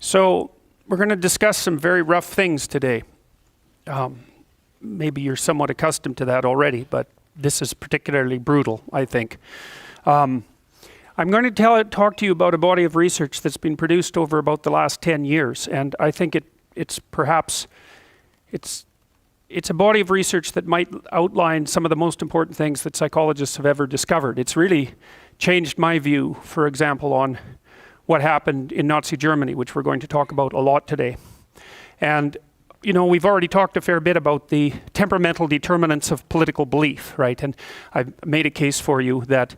So we're going to discuss some very rough things today. Maybe you're somewhat accustomed to that already, but this is particularly brutal, I think. I'm going to talk to you about a body of research that's been produced over about the last 10 years, and I think it's a body of research that might outline some of the most important things that psychologists have ever discovered. It's really changed my view, for example, on what happened in Nazi Germany, which we're going to talk about a lot today. And you know, we've already talked a fair bit about the temperamental determinants of political belief, right? And I've made a case for you that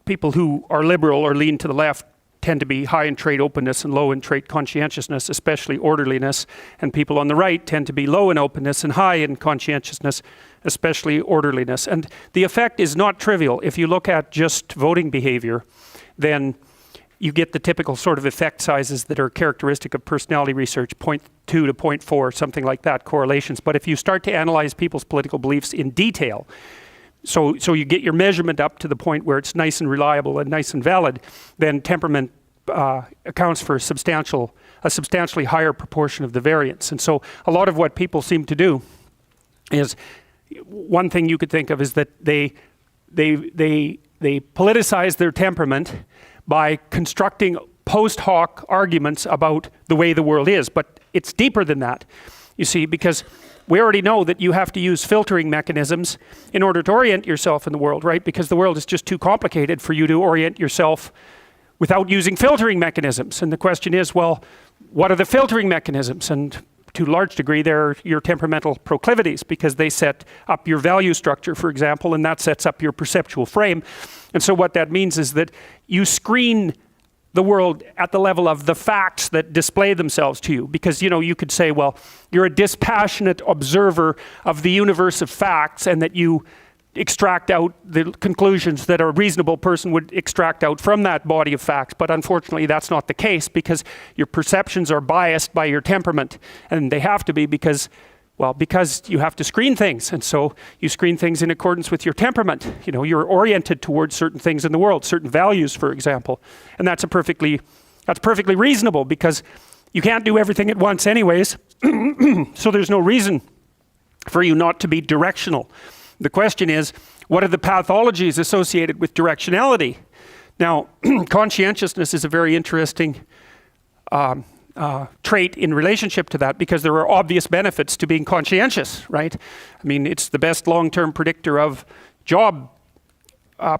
people who are liberal or lean to the left tend to be high in trait openness and low in trait conscientiousness, especially orderliness. And people on the right tend to be low in openness and high in conscientiousness, especially orderliness. And the effect is not trivial. If you look at just voting behavior, then you get the typical sort of effect sizes that are characteristic of personality research, 0.2 to 0.4, something like that, correlations. But if you start to analyze people's political beliefs in detail, so you get your measurement up to the point where it's nice and reliable and nice and valid, then temperament accounts for a substantially higher proportion of the variance. And so a lot of what people seem to do is, one thing you could think of is that they politicize their temperament by constructing post hoc arguments about the way the world is. But it's deeper than that, you see, because we already know that you have to use filtering mechanisms in order to orient yourself in the world, right? Because the world is just too complicated for you to orient yourself without using filtering mechanisms. And the question is, well, what are the filtering mechanisms? And to a large degree, they're your temperamental proclivities, because they set up your value structure, for example, and that sets up your perceptual frame. And so what that means is that you screen the world at the level of the facts that display themselves to you. Because, you know, you could say, well, you're a dispassionate observer of the universe of facts, and that you extract out the conclusions that a reasonable person would extract out from that body of facts. But unfortunately, that's not the case, because your perceptions are biased by your temperament. And they have to be because you have to screen things. And so you screen things in accordance with your temperament. You know, you're oriented towards certain things in the world, certain values, for example. And that's perfectly reasonable, because you can't do everything at once anyways. So there's no reason for you not to be directional. The question is, what are the pathologies associated with directionality? Now, conscientiousness is a very interesting trait in relationship to that, because there are obvious benefits to being conscientious, right? I mean, it's the best long-term predictor of job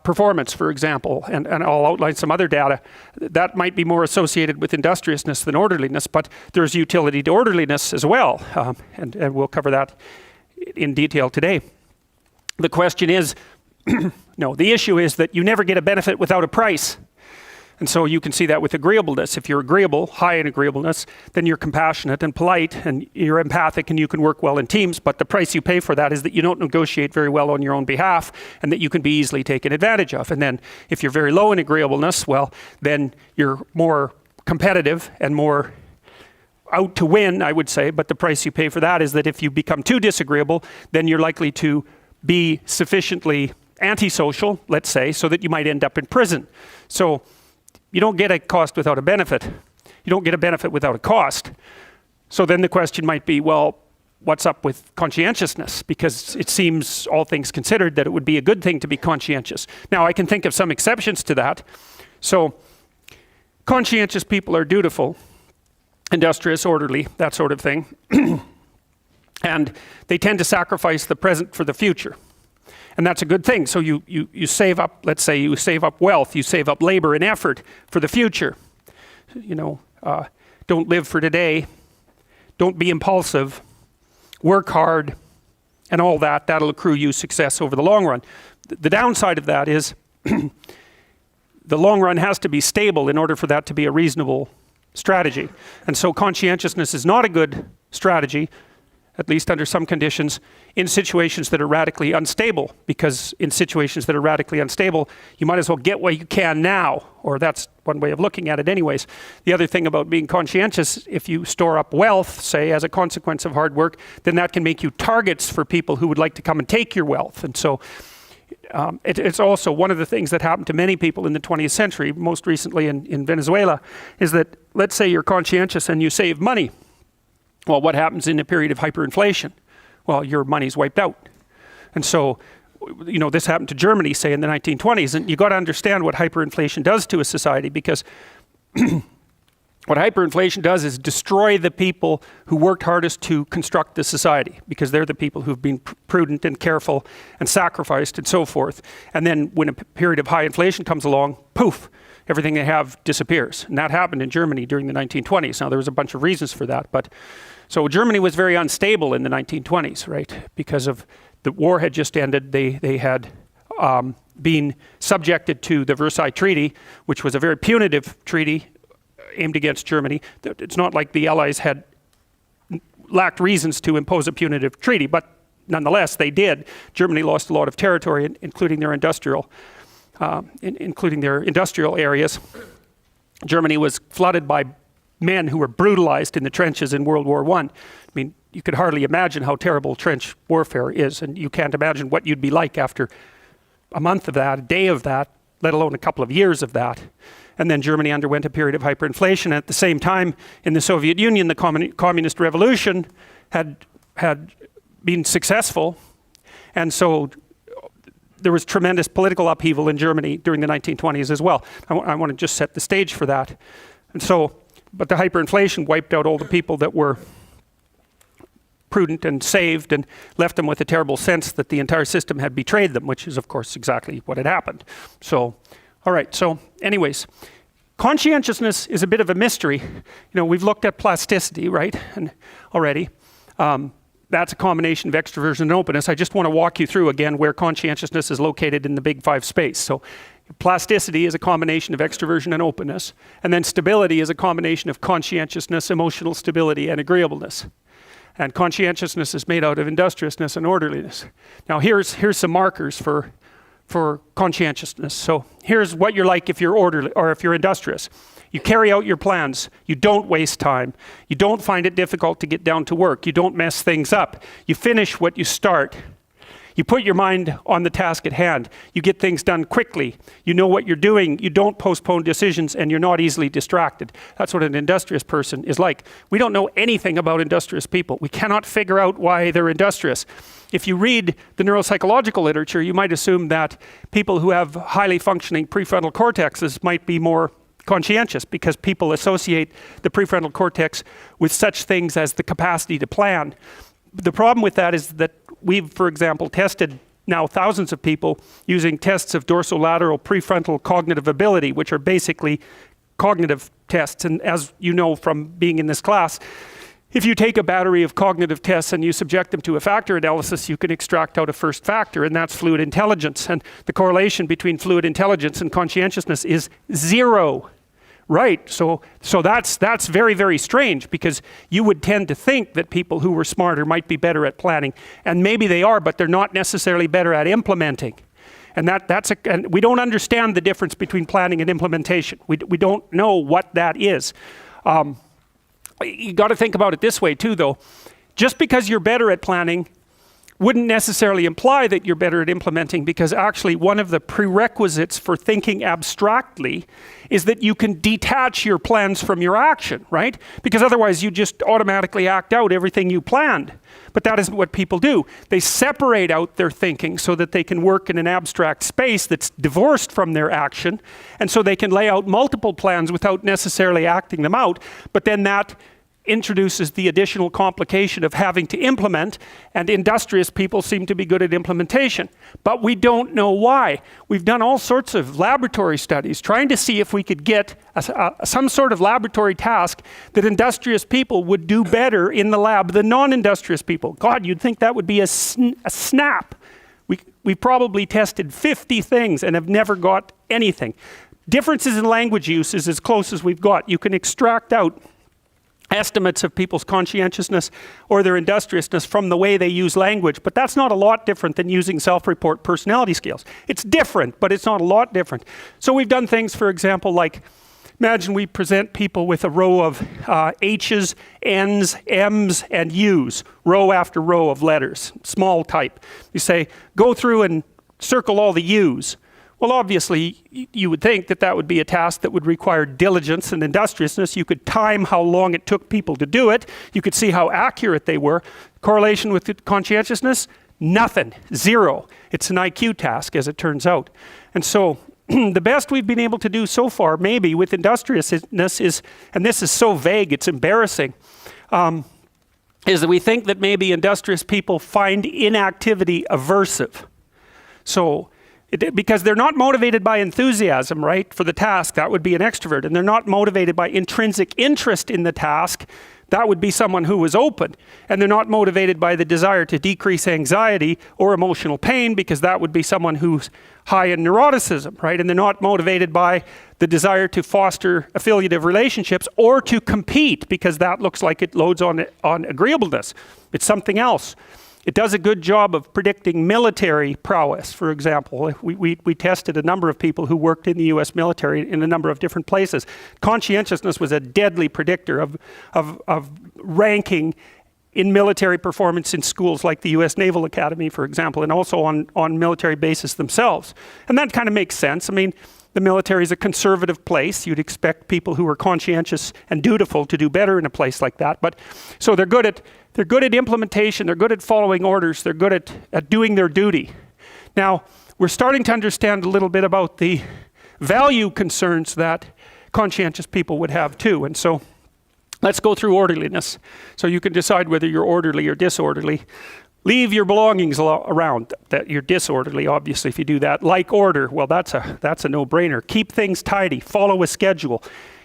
performance, for example, and I'll outline some other data. That might be more associated with industriousness than orderliness, but there's utility to orderliness as well, and we'll cover that in detail today. The question is, the issue is that you never get a benefit without a price. And so you can see that with agreeableness. If you're agreeable, high in agreeableness, then you're compassionate and polite, and you're empathic, and you can work well in teams. But the price you pay for that is that you don't negotiate very well on your own behalf, and that you can be easily taken advantage of. And then if you're very low in agreeableness, well, then you're more competitive and more out to win, I would say. But the price you pay for that is that if you become too disagreeable, then you're likely to be sufficiently antisocial, let's say, so that you might end up in prison. So you don't get a cost without a benefit. You don't get a benefit without a cost. So then the question might be, well, what's up with conscientiousness? Because it seems, all things considered, that it would be a good thing to be conscientious. Now, I can think of some exceptions to that. So conscientious people are dutiful, industrious, orderly, that sort of thing. And they tend to sacrifice the present for the future. And that's a good thing. So you save up, let's say you save up wealth, you save up labor and effort for the future. You know, don't live for today, don't be impulsive, work hard, and all that. That'll accrue you success over the long run. The downside of that is the long run has to be stable in order for that to be a reasonable strategy. And so conscientiousness is not a good strategy, at least under some conditions, in situations that are radically unstable. Because in situations that are radically unstable, you might as well get what you can now, or that's one way of looking at it anyways. The other thing about being conscientious, if you store up wealth, say, as a consequence of hard work, then that can make you targets for people who would like to come and take your wealth. And so it's also one of the things that happened to many people in the 20th century, most recently in Venezuela, is that let's say you're conscientious and you save money. Well, what happens in a period of hyperinflation? Well, your money's wiped out. And so, this happened to Germany, say, in the 1920s. And you got to understand what hyperinflation does to a society, because what hyperinflation does is destroy the people who worked hardest to construct the society, because they're the people who've been prudent and careful and sacrificed and so forth. And then when a period of high inflation comes along, poof, everything they have disappears. And that happened in Germany during the 1920s. Now, there was a bunch of reasons for that. But so Germany was very unstable in the 1920s, right? Because of the war had just ended. They had been subjected to the Versailles Treaty, which was a very punitive treaty aimed against Germany. It's not like the Allies had lacked reasons to impose a punitive treaty, but nonetheless they did. Germany lost a lot of territory, including their industrial areas. Germany was flooded by men who were brutalized in the trenches in World War I. I mean, you could hardly imagine how terrible trench warfare is, and you can't imagine what you'd be like after a month of that, a day of that, let alone a couple of years of that. And then Germany underwent a period of hyperinflation. At the same time, in the Soviet Union, the communist revolution had been successful. And so there was tremendous political upheaval in Germany during the 1920s as well. I want to just set the stage for that. And so, but the hyperinflation wiped out all the people that were prudent and saved, and left them with a terrible sense that the entire system had betrayed them, which is, of course, exactly what had happened. So, all right, so anyways, conscientiousness is a bit of a mystery. We've looked at plasticity, right, and already. That's a combination of extroversion and openness. I just want to walk you through again where conscientiousness is located in the big five space. So plasticity is a combination of extroversion and openness, and then stability is a combination of conscientiousness, emotional stability, and agreeableness. And conscientiousness is made out of industriousness and orderliness. Now here's some markers for conscientiousness. So here's what you're like if you're orderly or if you're industrious. You carry out your plans. You don't waste time. You don't find it difficult to get down to work. You don't mess things up. You finish what you start. You put your mind on the task at hand. You get things done quickly. You know what you're doing. You don't postpone decisions, and you're not easily distracted. That's what an industrious person is like. We don't know anything about industrious people. We cannot figure out why they're industrious. If you read the neuropsychological literature, you might assume that people who have highly functioning prefrontal cortexes might be more conscientious, because people associate the prefrontal cortex with such things as the capacity to plan. The problem with that is that we've, for example, tested now thousands of people using tests of dorsolateral prefrontal cognitive ability, which are basically cognitive tests. And as you know from being in this class, if you take a battery of cognitive tests and you subject them to a factor analysis, you can extract out a first factor, and that's fluid intelligence. And the correlation between fluid intelligence and conscientiousness is 0. Right, so that's very, very strange, because you would tend to think that people who were smarter might be better at planning, and maybe they are, but they're not necessarily better at implementing. And and we don't understand the difference between planning and implementation. We don't know what that is. You got to think about it this way too, though. Just because you're better at planning wouldn't necessarily imply that you're better at implementing, because actually one of the prerequisites for thinking abstractly is that you can detach your plans from your action, right? Because otherwise you just automatically act out everything you planned. But that isn't what people do. They separate out their thinking so that they can work in an abstract space that's divorced from their action, and so they can lay out multiple plans without necessarily acting them out. But then that introduces the additional complication of having to implement, and industrious people seem to be good at implementation. But we don't know why. We've done all sorts of laboratory studies trying to see if we could get some sort of laboratory task that industrious people would do better in the lab than non-industrious people. God, you'd think that would be a snap. We probably tested 50 things and have never got anything. Differences in language use is as close as we've got. You can extract out estimates of people's conscientiousness or their industriousness from the way they use language, but that's not a lot different than using self-report personality scales. It's different, but it's not a lot different. So we've done things, for example, like imagine we present people with a row of H's, N's, M's, and U's, row after row of letters, small type. You say, go through and circle all the U's. Well, obviously, you would think that that would be a task that would require diligence and industriousness. You could time how long it took people to do it. You could see how accurate they were. Correlation with conscientiousness? Nothing. Zero. It's an IQ task, as it turns out. And so the best we've been able to do so far, maybe with industriousness is, and this is so vague, it's embarrassing, is that we think that maybe industrious people find inactivity aversive. So, because they're not motivated by enthusiasm, right, for the task, that would be an extrovert, and they're not motivated by intrinsic interest in the task, that would be someone who was open, and they're not motivated by the desire to decrease anxiety or emotional pain, because that would be someone who's high in neuroticism, right, and they're not motivated by the desire to foster affiliative relationships or to compete, because that looks like it loads on agreeableness. It's something else. It does a good job of predicting military prowess, for example. We tested a number of people who worked in the US military in a number of different places. Conscientiousness was a deadly predictor of ranking in military performance in schools like the US Naval Academy, for example, and also on military bases themselves. And that kind of makes sense. I mean, the military is a conservative place. You'd expect people who are conscientious and dutiful to do better in a place like that. But so they're good at implementation, they're good at following orders, they're good at doing their duty. Now, we're starting to understand a little bit about the value concerns that conscientious people would have too. And so let's go through orderliness. So you can decide whether you're orderly or disorderly. Leave your belongings around, that you're disorderly, obviously, if you do that. Like order, well, that's a no-brainer. Keep things tidy, follow a schedule.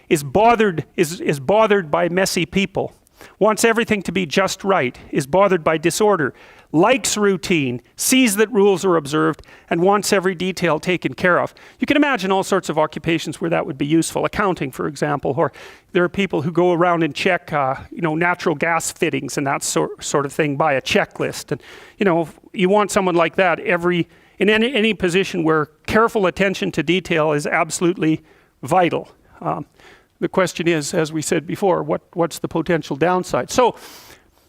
Is bothered by messy people. Wants everything to be just right, is bothered by disorder, likes routine, sees that rules are observed, and wants every detail taken care of. You can imagine all sorts of occupations where that would be useful. Accounting, for example, or there are people who go around and check, natural gas fittings and that sort of thing by a checklist. And you want someone like that in any position where careful attention to detail is absolutely vital. The question is, as we said before, what's the potential downside? So,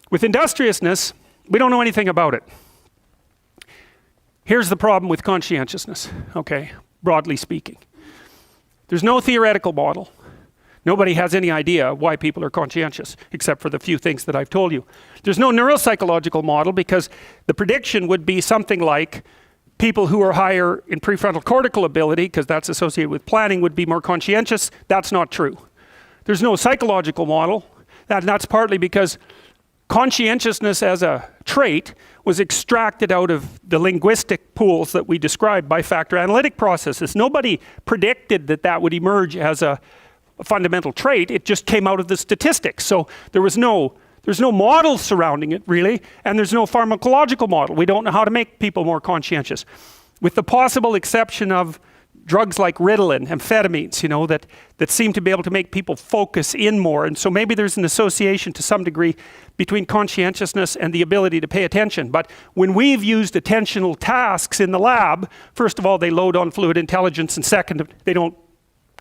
with industriousness, we don't know anything about it. Here's the problem with conscientiousness, okay, broadly speaking. There's no theoretical model. Nobody has any idea why people are conscientious, except for the few things that I've told you. There's no neuropsychological model, because the prediction would be something like people who are higher in prefrontal cortical ability, because that's associated with planning, would be more conscientious. That's not true. There's no psychological model, and that's partly because conscientiousness as a trait was extracted out of the linguistic pools that we described by factor analytic processes. Nobody predicted that that would emerge as a fundamental trait. It just came out of the statistics. So there's no model surrounding it, really, and there's no pharmacological model. We don't know how to make people more conscientious, with the possible exception of drugs like Ritalin, amphetamines, that seem to be able to make people focus in more. And so maybe there's an association to some degree between conscientiousness and the ability to pay attention. But when we've used attentional tasks in the lab, first of all, they load on fluid intelligence, and second, they don't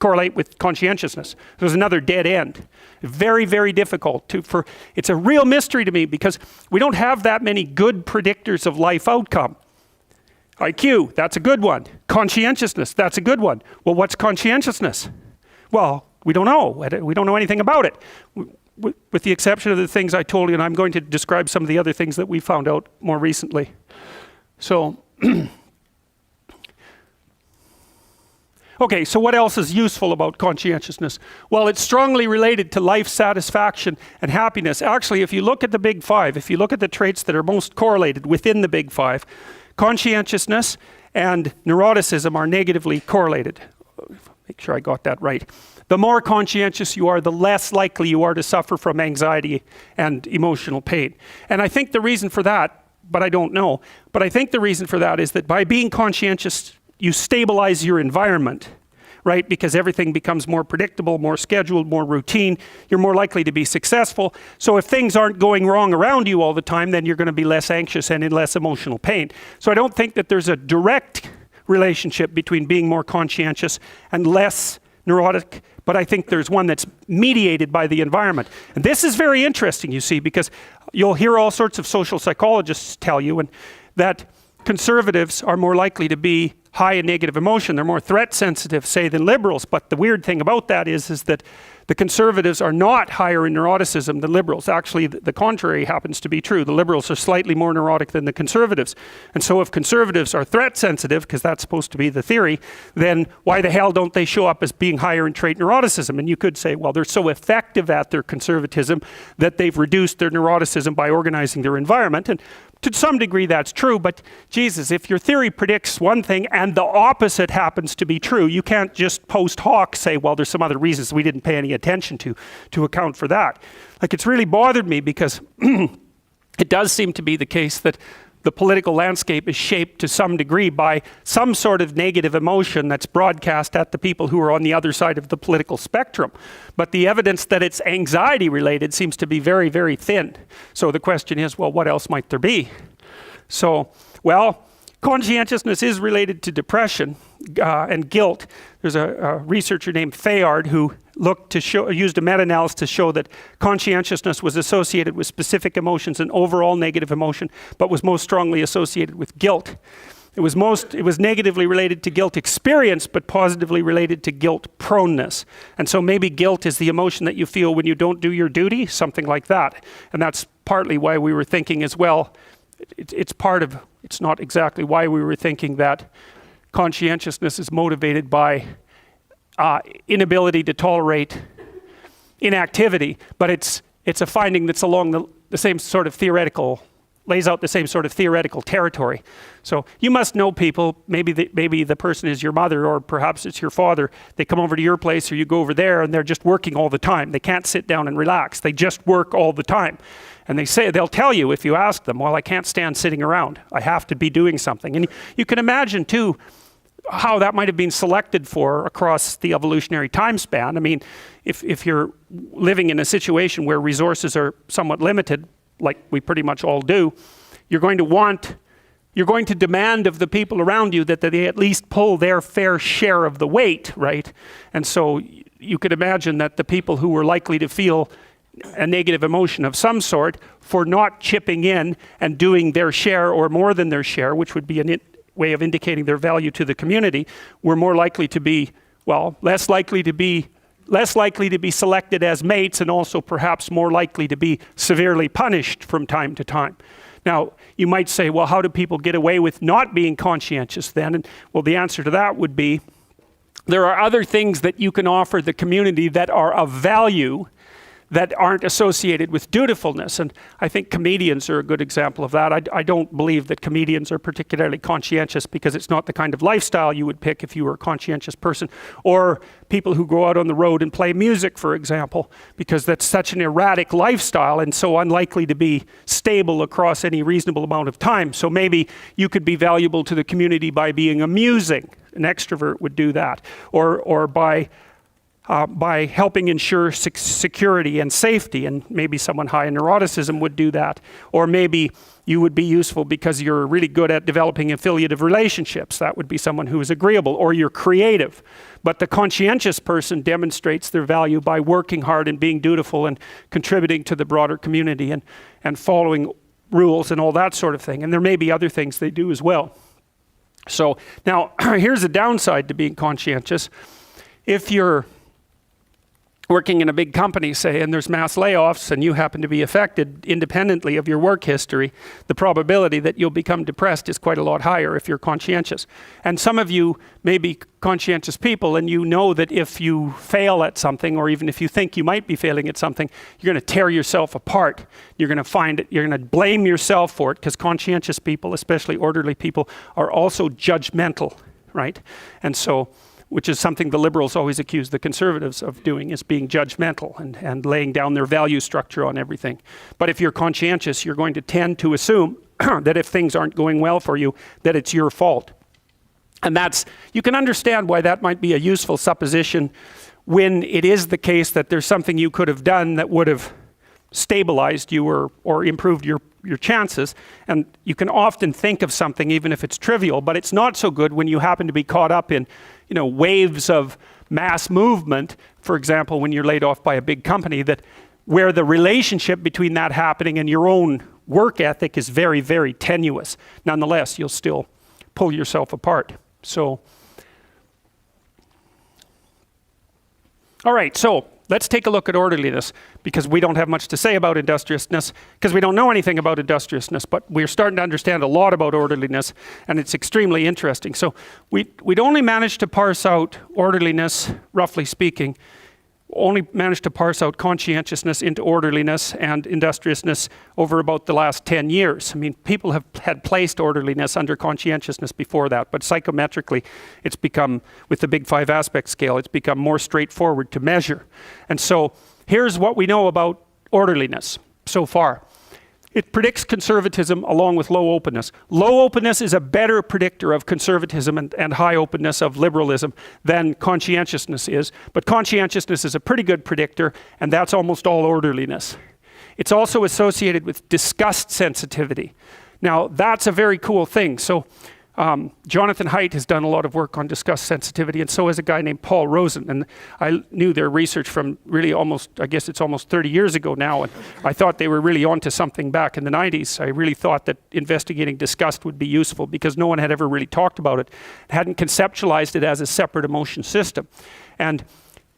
correlate with conscientiousness. There's another dead end. Very, very difficult it's a real mystery to me, because we don't have that many good predictors of life outcome. IQ, that's a good one. Conscientiousness, that's a good one. Well, what's conscientiousness? Well, we don't know. We don't know anything about it, with the exception of the things I told you, and I'm going to describe some of the other things that we found out more recently. So, okay, so what else is useful about conscientiousness? Well, it's strongly related to life satisfaction and happiness. Actually, if you look at the big five, if you look at the traits that are most correlated within the big five, conscientiousness and neuroticism are negatively correlated. Make sure I got that right. The more conscientious you are, the less likely you are to suffer from anxiety and emotional pain. And I think the reason for that, but I don't know, but I think the reason for that is that by being conscientious, you stabilize your environment, right? Because everything becomes more predictable, more scheduled, more routine. You're more likely to be successful. So if things aren't going wrong around you all the time, then you're going to be less anxious and in less emotional pain. So I don't think that there's a direct relationship between being more conscientious and less neurotic, but I think there's one that's mediated by the environment. And this is very interesting, you see, because you'll hear all sorts of social psychologists tell you that conservatives are more likely to be high in negative emotion. They're more threat sensitive, say, than liberals. But the weird thing about that is that the conservatives are not higher in neuroticism than liberals. Actually, the contrary happens to be true. The liberals are slightly more neurotic than the conservatives. And so if conservatives are threat sensitive, because that's supposed to be the theory, then why the hell don't they show up as being higher in trait neuroticism? And you could say, well, they're so effective at their conservatism that they've reduced their neuroticism by organizing their environment. And to some degree that's true, but Jesus, if your theory predicts one thing and the opposite happens to be true, you can't just post hoc say, well, there's some other reasons we didn't pay any attention to account for that. Like, it's really bothered me because it does seem to be the case that the political landscape is shaped to some degree by some sort of negative emotion that's broadcast at the people who are on the other side of the political spectrum. But the evidence that it's anxiety related seems to be very, very thin. So the question is, well, what else might there be? So, well, conscientiousness is related to depression and guilt. There's a researcher named Fayard who used a meta-analysis to show that conscientiousness was associated with specific emotions and overall negative emotion, but was most strongly associated with guilt. It was negatively related to guilt experience, but positively related to guilt proneness. And so maybe guilt is the emotion that you feel when you don't do your duty, something like that. And that's partly why we were thinking as well, it's not exactly why we were thinking that conscientiousness is motivated by inability to tolerate inactivity, but it's a finding that's along the same sort of lays out the same sort of theoretical territory. So you must know people, maybe the person is your mother, or perhaps it's your father. They come over to your place or you go over there and they're just working all the time. They can't sit down and relax. They just work all the time. And they'll tell you if you ask them, well, I can't stand sitting around. I have to be doing something. And you can imagine too how that might have been selected for across the evolutionary time span. I mean, if you're living in a situation where resources are somewhat limited, like we pretty much all do, you're going to demand of the people around you that they at least pull their fair share of the weight, right? And so you could imagine that the people who were likely to feel a negative emotion of some sort for not chipping in and doing their share or more than their share, which would be a way of indicating their value to the community, were more likely to be, well, less likely to be selected as mates, and also perhaps more likely to be severely punished from time to time. Now, you might say, well, how do people get away with not being conscientious then? And well, the answer to that would be, there are other things that you can offer the community that are of value that aren't associated with dutifulness. And I think comedians are a good example of that. I don't believe that comedians are particularly conscientious, because it's not the kind of lifestyle you would pick if you were a conscientious person. Or people who go out on the road and play music, for example, because that's such an erratic lifestyle and so unlikely to be stable across any reasonable amount of time. So maybe you could be valuable to the community by being amusing. An extrovert would do that. Or by helping ensure security and safety, and maybe someone high in neuroticism would do that. Or maybe you would be useful because you're really good at developing affiliative relationships. That would be someone who is agreeable. Or you're creative. But the conscientious person demonstrates their value by working hard and being dutiful and contributing to the broader community and following rules and all that sort of thing. And there may be other things they do as well. So now here's a downside to being conscientious. If you're working in a big company, say, and there's mass layoffs and you happen to be affected independently of your work history, the probability that you'll become depressed is quite a lot higher if you're conscientious. And some of you may be conscientious people, and you know that if you fail at something, or even if you think you might be failing at something, you're going to tear yourself apart. You're going to find it, you're going to blame yourself for it, because conscientious people, especially orderly people, are also judgmental, right? And so, which is something the liberals always accuse the conservatives of doing, is being judgmental and laying down their value structure on everything. But if you're conscientious, you're going to tend to assume that if things aren't going well for you, that it's your fault. And you can understand why that might be a useful supposition when it is the case that there's something you could have done that would have stabilized you or improved your chances. And you can often think of something, even if it's trivial, but it's not so good when you happen to be caught up in waves of mass movement, for example, when you're laid off by a big company, where the relationship between that happening and your own work ethic is very, very tenuous. Nonetheless, you'll still pull yourself apart. So, all right, so let's take a look at orderliness, because we don't have much to say about industriousness, because we don't know anything about industriousness, but we're starting to understand a lot about orderliness, and it's extremely interesting. So we'd only managed to parse out orderliness, roughly speaking, only managed to parse out conscientiousness into orderliness and industriousness over about the last 10 years. I mean, people had placed orderliness under conscientiousness before that, but psychometrically, it's become, with the big 5 aspect scale, it's become more straightforward to measure. And so here's what we know about orderliness so far. It predicts conservatism along with low openness. Low openness is a better predictor of conservatism and high openness of liberalism than conscientiousness is, but conscientiousness is a pretty good predictor, and that's almost all orderliness. It's also associated with disgust sensitivity. Now, that's a very cool thing. So Jonathan Haidt has done a lot of work on disgust sensitivity, and so has a guy named Paul Rosen. And I knew their research from really almost, I guess it's almost 30 years ago now, and I thought they were really onto something back in the 90s. I really thought that investigating disgust would be useful because no one had ever really talked about it, hadn't conceptualized it as a separate emotion system. And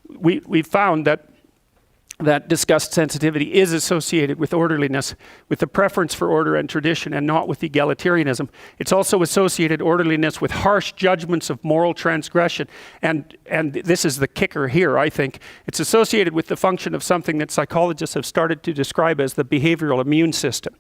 we found that disgust sensitivity is associated with orderliness, with the preference for order and tradition, and not with egalitarianism. It's also associated orderliness with harsh judgments of moral transgression. And this is the kicker here, I think. It's associated with the function of something that psychologists have started to describe as the behavioral immune system.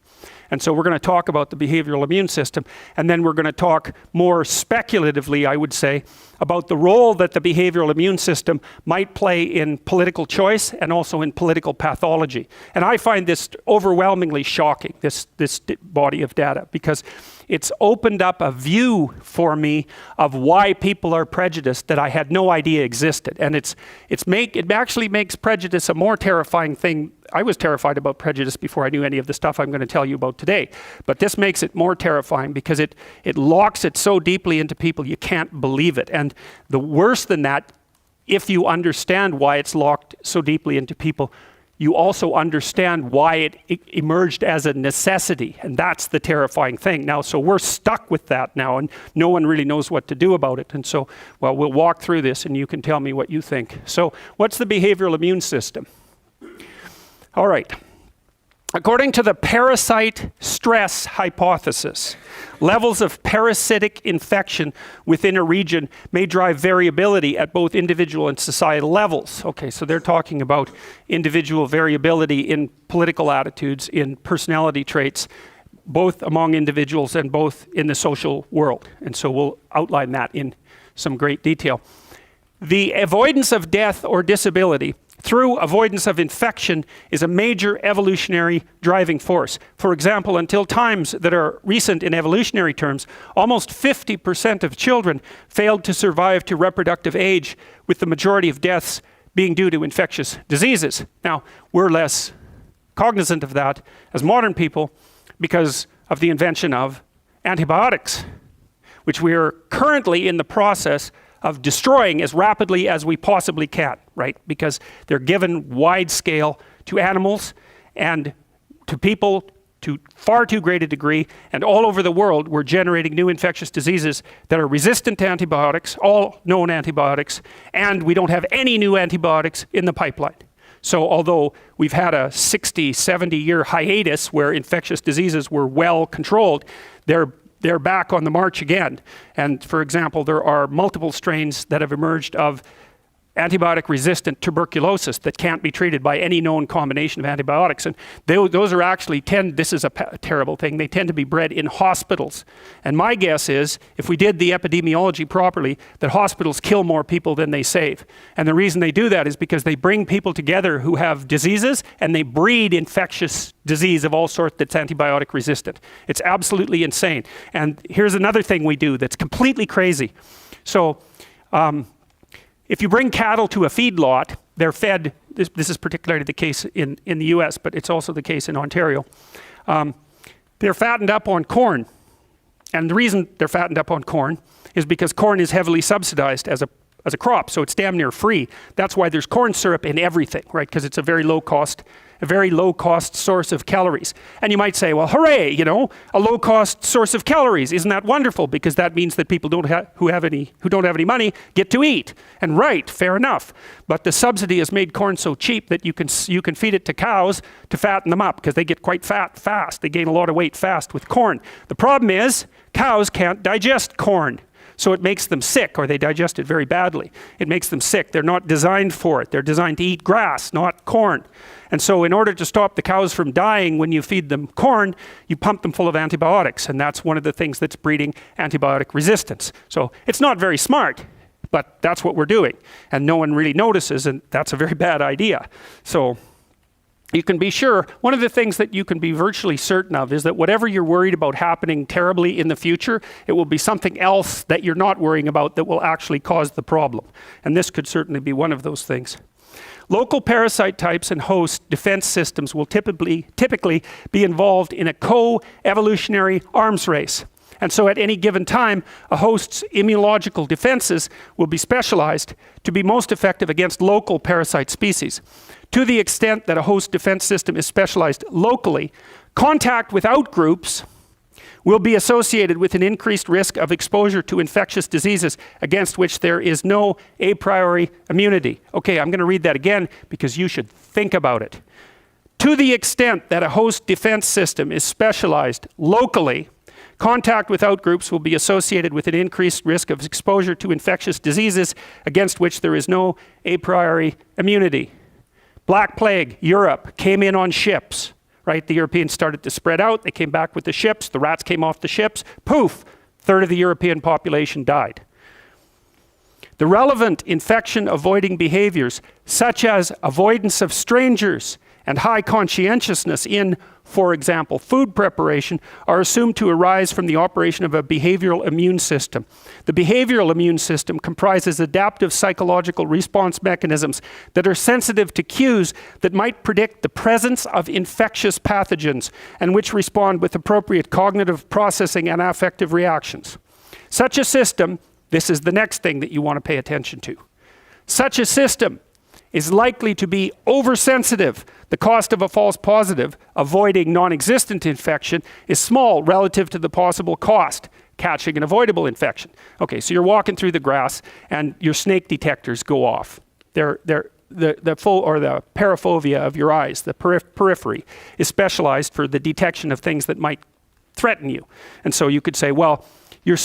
And so we're going to talk about the behavioral immune system, and then we're going to talk more speculatively, I would say, about the role that the behavioral immune system might play in political choice and also in political pathology. And I find this overwhelmingly shocking, this body of data, because it's opened up a view for me of why people are prejudiced that I had no idea existed. And it actually makes prejudice a more terrifying thing. I was terrified about prejudice before I knew any of the stuff I'm going to tell you about today. But this makes it more terrifying because it locks it so deeply into people you can't believe it. And the worse than that, if you understand why it's locked so deeply into people, you also understand why it emerged as a necessity, and that's the terrifying thing. Now, so we're stuck with that now, and no one really knows what to do about it. And so, well, we'll walk through this, and you can tell me what you think. So, what's the behavioral immune system? All right. According to the parasite stress hypothesis, levels of parasitic infection within a region may drive variability at both individual and societal levels. Okay, so they're talking about individual variability in political attitudes, in personality traits, both among individuals and both in the social world. And so we'll outline that in some great detail. The avoidance of death or disability through avoidance of infection is a major evolutionary driving force. For example, until times that are recent in evolutionary terms, almost 50% of children failed to survive to reproductive age, with the majority of deaths being due to infectious diseases. Now, we're less cognizant of that as modern people because of the invention of antibiotics, which we are currently in the process of destroying as rapidly as we possibly can, right? Because they're given wide scale to animals and to people to far too great a degree, and all over the world we're generating new infectious diseases that are resistant to antibiotics, all known antibiotics, and we don't have any new antibiotics in the pipeline. So although we've had a 60, 70-year hiatus where infectious diseases were well controlled, they're back on the march again. And for example, there are multiple strains that have emerged of antibiotic-resistant tuberculosis that can't be treated by any known combination of antibiotics. And those are actually this is a terrible thing, they tend to be bred in hospitals. And my guess is, if we did the epidemiology properly, that hospitals kill more people than they save. And the reason they do that is because they bring people together who have diseases, and they breed infectious disease of all sorts that's antibiotic resistant. It's absolutely insane. And here's another thing we do that's completely crazy. So, if you bring cattle to a feedlot, they're fed, this is particularly the case in the US, but it's also the case in Ontario. They're fattened up on corn. And the reason they're fattened up on corn is because corn is heavily subsidized as as a crop, so it's damn near free. That's why there's corn syrup in everything, right? Because it's a very low cost source of calories. And you might say, well, hooray, you know, a low cost source of calories. Isn't that wonderful? Because that means that people who don't have any money get to eat. And right, fair enough. But the subsidy has made corn so cheap that you can feed it to cows to fatten them up because they get quite fat fast. They gain a lot of weight fast with corn. The problem is cows can't digest corn. So it makes them sick, or they digest it very badly. It makes them sick. They're not designed for it. They're designed to eat grass, not corn. And so in order to stop the cows from dying when you feed them corn, you pump them full of antibiotics. And that's one of the things that's breeding antibiotic resistance. So it's not very smart, but that's what we're doing. And no one really notices, and that's a very bad idea. So you can be sure, one of the things that you can be virtually certain of is that whatever you're worried about happening terribly in the future, it will be something else that you're not worrying about that will actually cause the problem. And this could certainly be one of those things. Local parasite types and host defense systems will typically be involved in a co-evolutionary arms race. And so at any given time, a host's immunological defenses will be specialized to be most effective against local parasite species. To the extent that a host defense system is specialized locally, contact with outgroups will be associated with an increased risk of exposure to infectious diseases against which there is no a priori immunity. Okay, I'm going to read that again because you should think about it. To the extent that a host defense system is specialized locally, contact with outgroups will be associated with an increased risk of exposure to infectious diseases against which there is no a priori immunity. Black Plague, Europe, came in on ships, right? The Europeans started to spread out. They came back with the ships. The rats came off the ships. Poof, third of the European population died. The relevant infection-avoiding behaviors, such as avoidance of strangers and high conscientiousness in, for example, food preparation, are assumed to arise from the operation of a behavioral immune system. The behavioral immune system comprises adaptive psychological response mechanisms that are sensitive to cues that might predict the presence of infectious pathogens and which respond with appropriate cognitive processing and affective reactions. Such a system, this is the next thing that you want to pay attention to. Such a system is likely to be oversensitive. The cost of a false positive, avoiding non-existent infection, is small relative to the possible cost, catching an avoidable infection. Okay, so you're walking through the grass and your snake detectors go off. The paraphobia of your eyes, the periphery, is specialized for the detection of things that might threaten you. And so you could say, well, you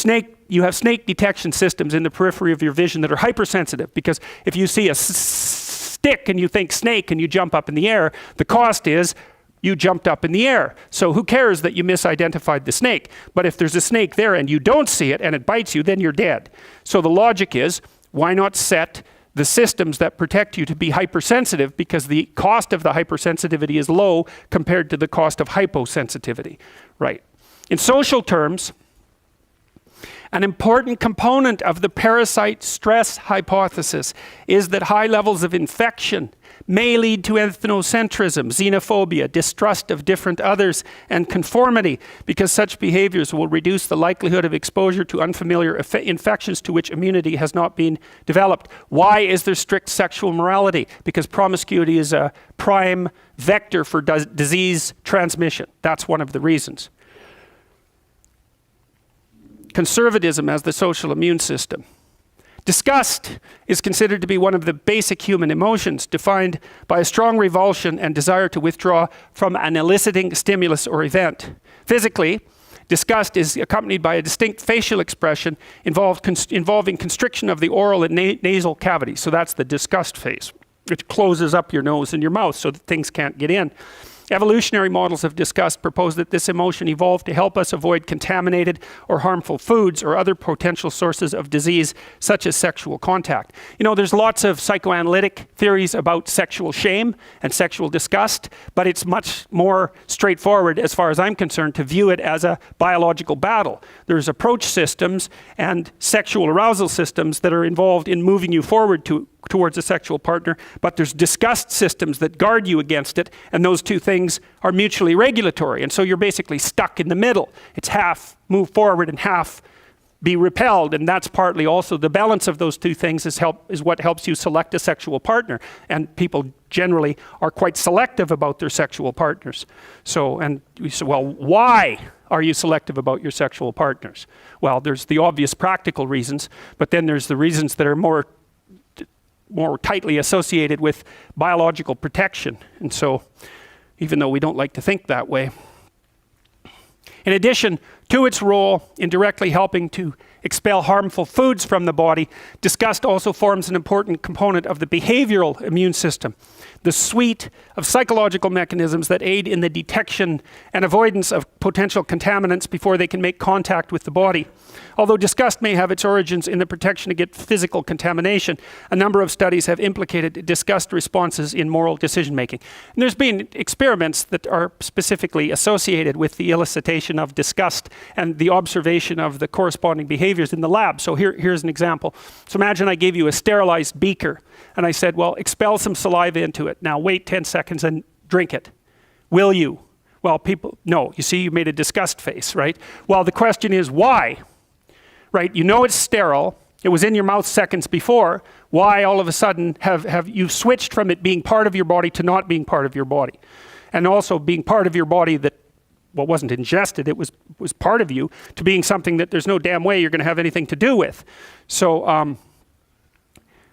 have snake detection systems in the periphery of your vision that are hypersensitive, because if you see a stick and you think snake and you jump up in the air, the cost is you jumped up in the air. So who cares that you misidentified the snake? But if there's a snake there and you don't see it and it bites you, then you're dead. So the logic is, why not set the systems that protect you to be hypersensitive, because the cost of the hypersensitivity is low compared to the cost of hyposensitivity, right? In social terms, an important component of the parasite stress hypothesis is that high levels of infection may lead to ethnocentrism, xenophobia, distrust of different others, and conformity, because such behaviors will reduce the likelihood of exposure to unfamiliar infections to which immunity has not been developed. Why is there strict sexual morality? Because promiscuity is a prime vector for disease transmission. That's one of the reasons. Conservatism as the social immune system. Disgust is considered to be one of the basic human emotions, defined by a strong revulsion and desire to withdraw from an eliciting stimulus or event. Physically, disgust is accompanied by a distinct facial expression involving constriction of the oral and nasal cavities. So that's the disgust phase, which closes up your nose and your mouth so that things can't get in. Evolutionary models of disgust propose that this emotion evolved to help us avoid contaminated or harmful foods or other potential sources of disease, such as sexual contact. You know, there's lots of psychoanalytic theories about sexual shame and sexual disgust, but it's much more straightforward, as far as I'm concerned, to view it as a biological battle. There's approach systems and sexual arousal systems that are involved in moving you forward towards a sexual partner, but there's disgust systems that guard you against it, and those two things are mutually regulatory, and so you're basically stuck in the middle. It's half move forward and half be repelled, and that's partly also the balance of those two things is what helps you select a sexual partner. And people generally are quite selective about their sexual partners. So, and we say, well, why are you selective about your sexual partners? Well, there's the obvious practical reasons, but then there's the reasons that are more tightly associated with biological protection. And so, even though we don't like to think that way. In addition to its role in directly helping to expel harmful foods from the body, disgust also forms an important component of the behavioral immune system, the suite of psychological mechanisms that aid in the detection and avoidance of potential contaminants before they can make contact with the body. Although disgust may have its origins in the protection against physical contamination, a number of studies have implicated disgust responses in moral decision making. And there's been experiments that are specifically associated with the elicitation of disgust and the observation of the corresponding behaviors in the lab. So here's an example. So imagine I gave you a sterilized beaker and I said, well, expel some saliva into it. Now wait 10 seconds and drink it. Will you? Well, people, no. You see, you made a disgust face, right? Well, the question is why? Right, you know it's sterile, it was in your mouth seconds before, why all of a sudden have you switched from it being part of your body to not being part of your body? And also being part of your body that, well, wasn't ingested, it was part of you, to being something that there's no damn way you're going to have anything to do with. So,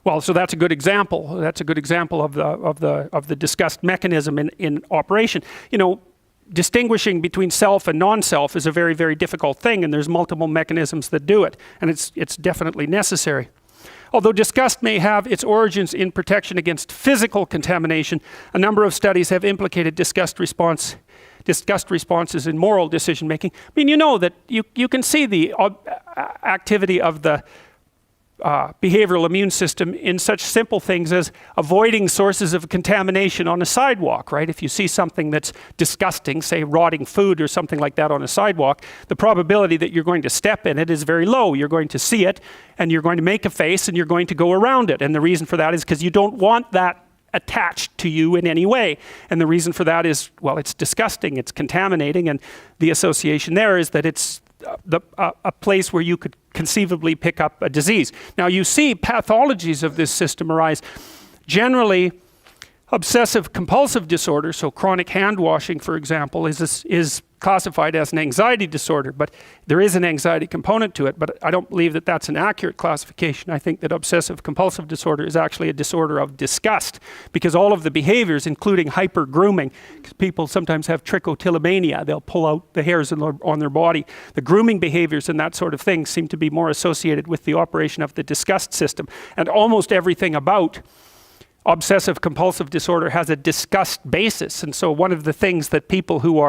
well, so that's a good example. That's a good example of the disgust mechanism in operation. You know, distinguishing between self and non-self is a very, very difficult thing, and there's multiple mechanisms that do it, and it's definitely necessary. Although disgust may have its origins in protection against physical contamination, a number of studies have implicated disgust responses in moral decision making. I mean, you know that you can see the activity of the behavioral immune system in such simple things as avoiding sources of contamination on a sidewalk, right? If you see something that's disgusting, say rotting food or something like that on a sidewalk, the probability that you're going to step in it is very low. You're going to see it and you're going to make a face and you're going to go around it. And the reason for that is because you don't want that attached to you in any way. And the reason for that is, well, it's disgusting, it's contaminating, and the association there is that it's a place where you could conceivably pick up a disease. Now you see pathologies of this system arise. Generally, obsessive compulsive disorder, so chronic hand washing, for example, is classified as an anxiety disorder, but there is an anxiety component to it, but I don't believe that that's an accurate classification. I think that obsessive compulsive disorder is actually a disorder of disgust, because all of the behaviors, including hyper grooming, because people sometimes have trichotillomania, they'll pull out the hairs on their body. The grooming behaviors and that sort of thing seem to be more associated with the operation of the disgust system, and almost everything about obsessive compulsive disorder has a disgust basis. And so one of the things that people who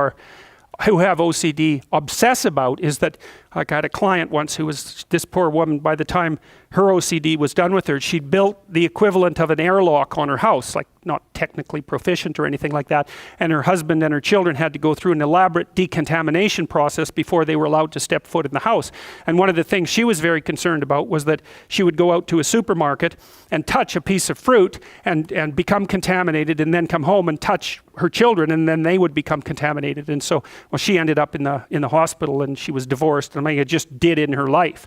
have OCD obsess about is that, like I had a client once who was, this poor woman, by the time her OCD was done with her, she'd built the equivalent of an airlock on her house, like not technically proficient or anything like that, and her husband and her children had to go through an elaborate decontamination process before they were allowed to step foot in the house. And one of the things she was very concerned about was that she would go out to a supermarket and touch a piece of fruit and become contaminated, and then come home and touch her children, and then they would become contaminated. And so, well, she ended up in the hospital, and she was divorced, and I mean, it just did in her life.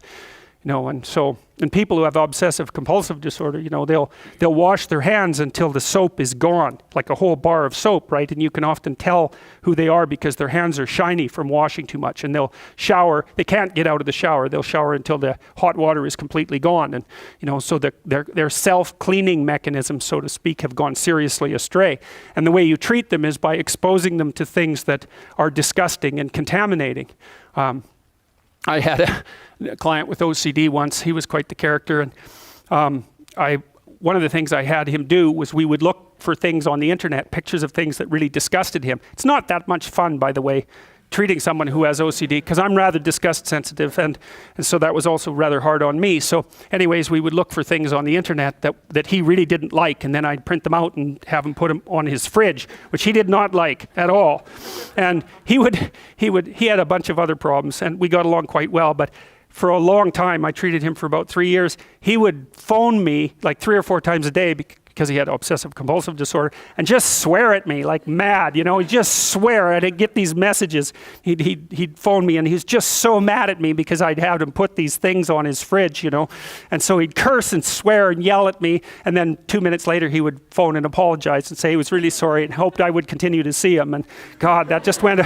You know, and so, and people who have obsessive compulsive disorder, you know, they'll wash their hands until the soap is gone, like a whole bar of soap, right? And you can often tell who they are because their hands are shiny from washing too much, and they'll shower. They can't get out of the shower. They'll shower until the hot water is completely gone. And, you know, so their self-cleaning mechanisms, so to speak, have gone seriously astray. And the way you treat them is by exposing them to things that are disgusting and contaminating. I had a client with OCD once. He was quite the character, and one of the things I had him do was we would look for things on the internet, pictures of things that really disgusted him. It's not that much fun, by the way, treating someone who has OCD, because I'm rather disgust sensitive, and so that was also rather hard on me. So anyways, we would look for things on the internet that he really didn't like, and then I'd print them out and have him put them on his fridge, which he did not like at all. And he had a bunch of other problems, and we got along quite well, but for a long time, I treated him for about 3 years. He would phone me like 3 or 4 times a day because he had obsessive compulsive disorder, and just swear at me like mad, you know. He'd just swear. I'd get these messages. He'd phone me, and he's just so mad at me because I'd have him put these things on his fridge, you know. And so he'd curse and swear and yell at me, and then 2 minutes later he would phone and apologize and say he was really sorry and hoped I would continue to see him. And God, that just went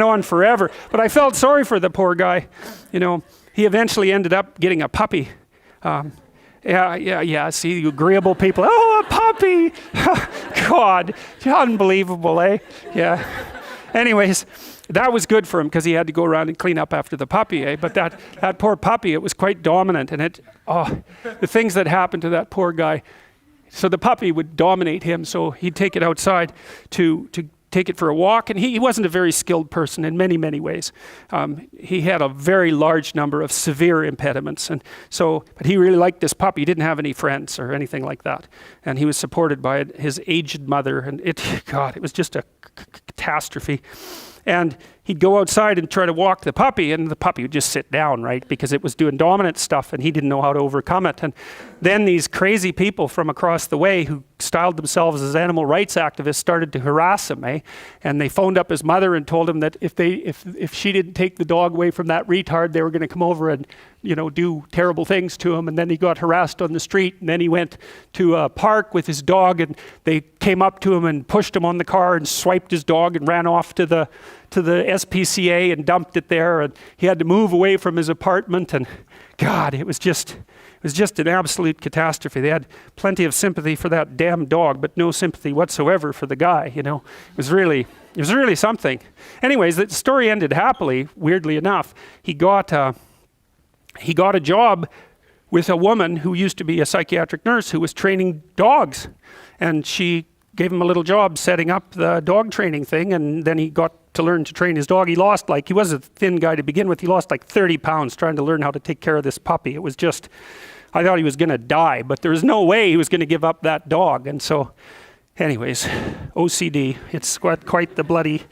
on forever. But I felt sorry for the poor guy, you know. He eventually ended up getting a puppy. See, you agreeable people. Oh, a puppy! God, unbelievable, eh? Yeah. Anyways, that was good for him because he had to go around and clean up after the puppy, eh? But that poor puppy, it was quite dominant, and the things that happened to that poor guy. So the puppy would dominate him, so he'd take it outside to take it for a walk, and he wasn't a very skilled person in many, many ways. He had a very large number of severe impediments, but he really liked this puppy. He didn't have any friends or anything like that, and he was supported by his aged mother, and it was just a catastrophe. And he'd go outside and try to walk the puppy, and the puppy would just sit down, right? Because it was doing dominant stuff, and he didn't know how to overcome it. And then these crazy people from across the way who styled themselves as animal rights activists started to harass him, eh? And they phoned up his mother and told him that if she didn't take the dog away from that retard, they were going to come over and, you know, do terrible things to him. And then he got harassed on the street, and then he went to a park with his dog, and they came up to him and pushed him on the car and swiped his dog and ran off to the SPCA and dumped it there, and he had to move away from his apartment. And God, it was just an absolute catastrophe. They had plenty of sympathy for that damn dog, but no sympathy whatsoever for the guy, you know. It was really something. Anyways, the story ended happily, weirdly enough. He got a job with a woman who used to be a psychiatric nurse who was training dogs, and she gave him a little job setting up the dog training thing, and then he got to learn to train his dog. He was a thin guy to begin with. He lost like 30 pounds trying to learn how to take care of this puppy. It was just, I thought he was going to die, but there was no way he was going to give up that dog. And so, anyways, OCD, it's quite the bloody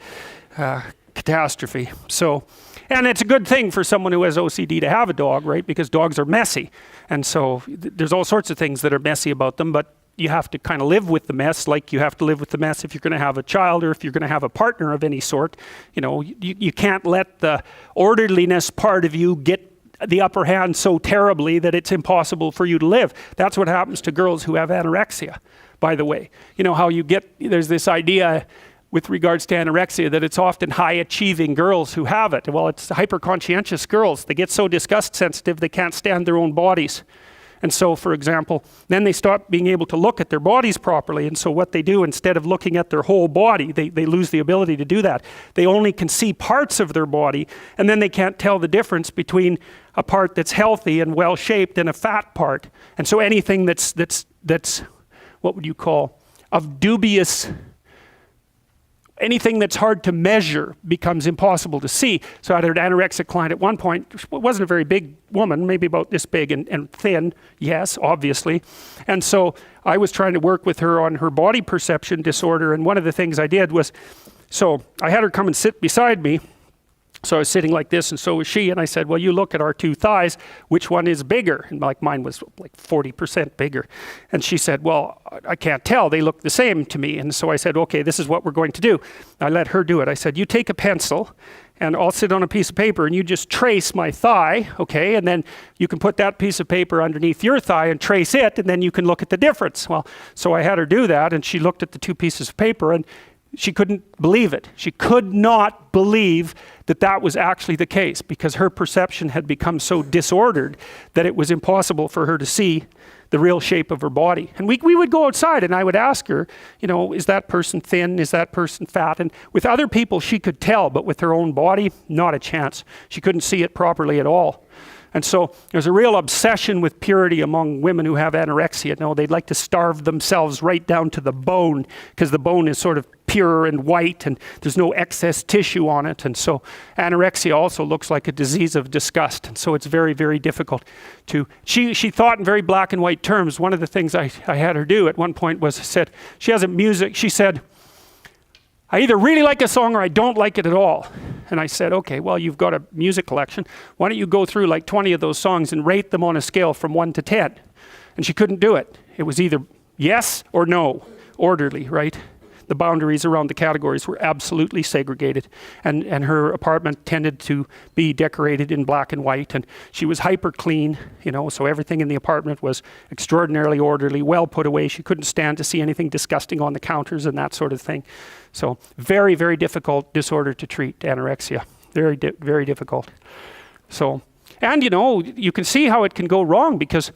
catastrophe. So, and it's a good thing for someone who has OCD to have a dog, right? Because dogs are messy. And so there's all sorts of things that are messy about them, but you have to kind of live with the mess, like you have to live with the mess if you're going to have a child or if you're going to have a partner of any sort. You know, you can't let the orderliness part of you get the upper hand so terribly that it's impossible for you to live. That's what happens to girls who have anorexia, by the way. You know how there's this idea with regards to anorexia that it's often high-achieving girls who have it. Well, it's hyper-conscientious girls. They get so disgust sensitive they can't stand their own bodies. And so, for example, then they stop being able to look at their bodies properly. And so what they do, instead of looking at their whole body, they lose the ability to do that. They only can see parts of their body, and then they can't tell the difference between a part that's healthy and well-shaped and a fat part. And so anything that's what would you call, of dubious, anything that's hard to measure becomes impossible to see. So I had an anorexic client at one point. She wasn't a very big woman, maybe about this big and thin, yes, obviously. And so I was trying to work with her on her body perception disorder, and one of the things I did was, so I had her come and sit beside me. So I was sitting like this, and so was she, and I said, well, you look at our two thighs, which one is bigger? And like mine was like 40% bigger. And she said, well, I can't tell, they look the same to me. And so I said, okay, this is what we're going to do. I let her do it. I said, you take a pencil, and I'll sit on a piece of paper, and you just trace my thigh, okay? And then you can put that piece of paper underneath your thigh and trace it, and then you can look at the difference. Well, so I had her do that, and she looked at the two pieces of paper, and she couldn't believe it. She could not believe that that was actually the case, because her perception had become so disordered that it was impossible for her to see the real shape of her body. And we would go outside, and I would ask her, you know, is that person thin? Is that person fat? And with other people, she could tell, but with her own body, not a chance. She couldn't see it properly at all. And so there's a real obsession with purity among women who have anorexia. No, they'd like to starve themselves right down to the bone, because the bone is sort of pure and white and there's no excess tissue on it. And so anorexia also looks like a disease of disgust. And so it's very, very difficult to... She thought in very black and white terms. One of the things I had her do at one point was, she has a music, she said, I either really like a song or I don't like it at all. And I said, okay, well, you've got a music collection. Why don't you go through like 20 of those songs and rate them on a scale from 1 to 10? And she couldn't do it. It was either Yes or no, orderly, right? The boundaries around the categories were absolutely segregated, and her apartment tended to be decorated in black and white, and she was hyper clean, you know, so everything in the apartment was extraordinarily orderly, well put away. She couldn't stand to see anything disgusting on the counters and that sort of thing. So very, very difficult disorder to treat, anorexia. Very difficult. So, and you know, you can see how it can go wrong, because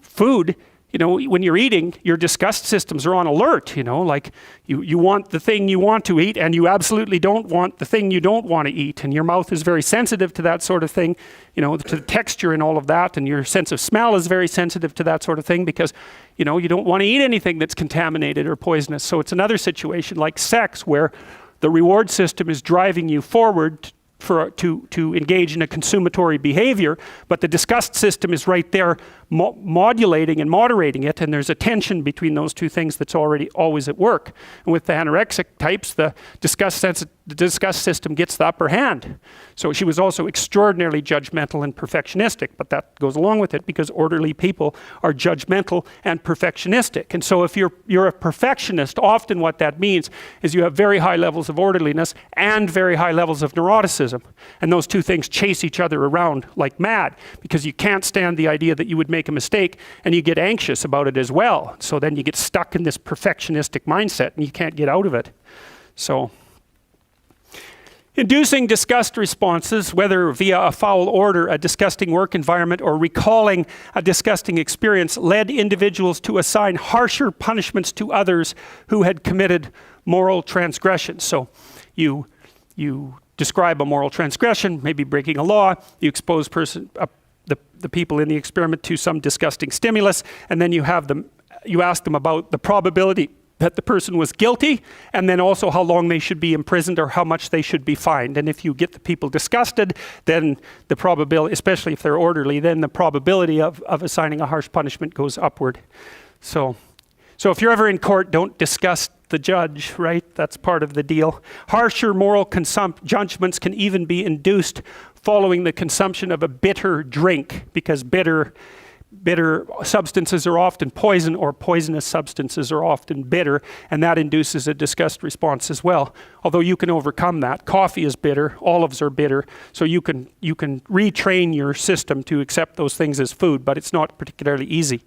food, you know, when you're eating, your disgust systems are on alert, you know, like you want the thing you want to eat and you absolutely don't want the thing you don't want to eat. And your mouth is very sensitive to that sort of thing, you know, to the texture and all of that. And your sense of smell is very sensitive to that sort of thing, because, you know, you don't want to eat anything that's contaminated or poisonous. So it's another situation like sex, where the reward system is driving you forward to engage in a consumatory behavior, but the disgust system is right there modulating and moderating it, and there's a tension between those two things that's always at work. And with the anorexic types, the disgust system gets the upper hand. So she was also extraordinarily judgmental and perfectionistic, but that goes along with it, because orderly people are judgmental and perfectionistic. And so if you're a perfectionist, often what that means is you have very high levels of orderliness and very high levels of neuroticism. And those two things chase each other around like mad, because you can't stand the idea that you would make a mistake, and you get anxious about it as well. So then you get stuck in this perfectionistic mindset and you can't get out of it. So inducing disgust responses, whether via a foul order, a disgusting work environment, or recalling a disgusting experience, led individuals to assign harsher punishments to others who had committed moral transgressions. So you describe a moral transgression, maybe breaking a law, you expose the people in the experiment to some disgusting stimulus, and then you ask them about the probability that the person was guilty, and then also how long they should be imprisoned or how much they should be fined. And if you get the people disgusted, then the probability, especially if they're orderly, then the probability of assigning a harsh punishment goes upward. So if you're ever in court, don't disgust the judge, right? That's part of the deal. Harsher moral judgments can even be induced following the consumption of a bitter drink, because bitter substances are often poison, or poisonous substances are often bitter, and that induces a disgust response as well. Although you can overcome that. Coffee is bitter, olives are bitter, so you can retrain your system to accept those things as food, but it's not particularly easy.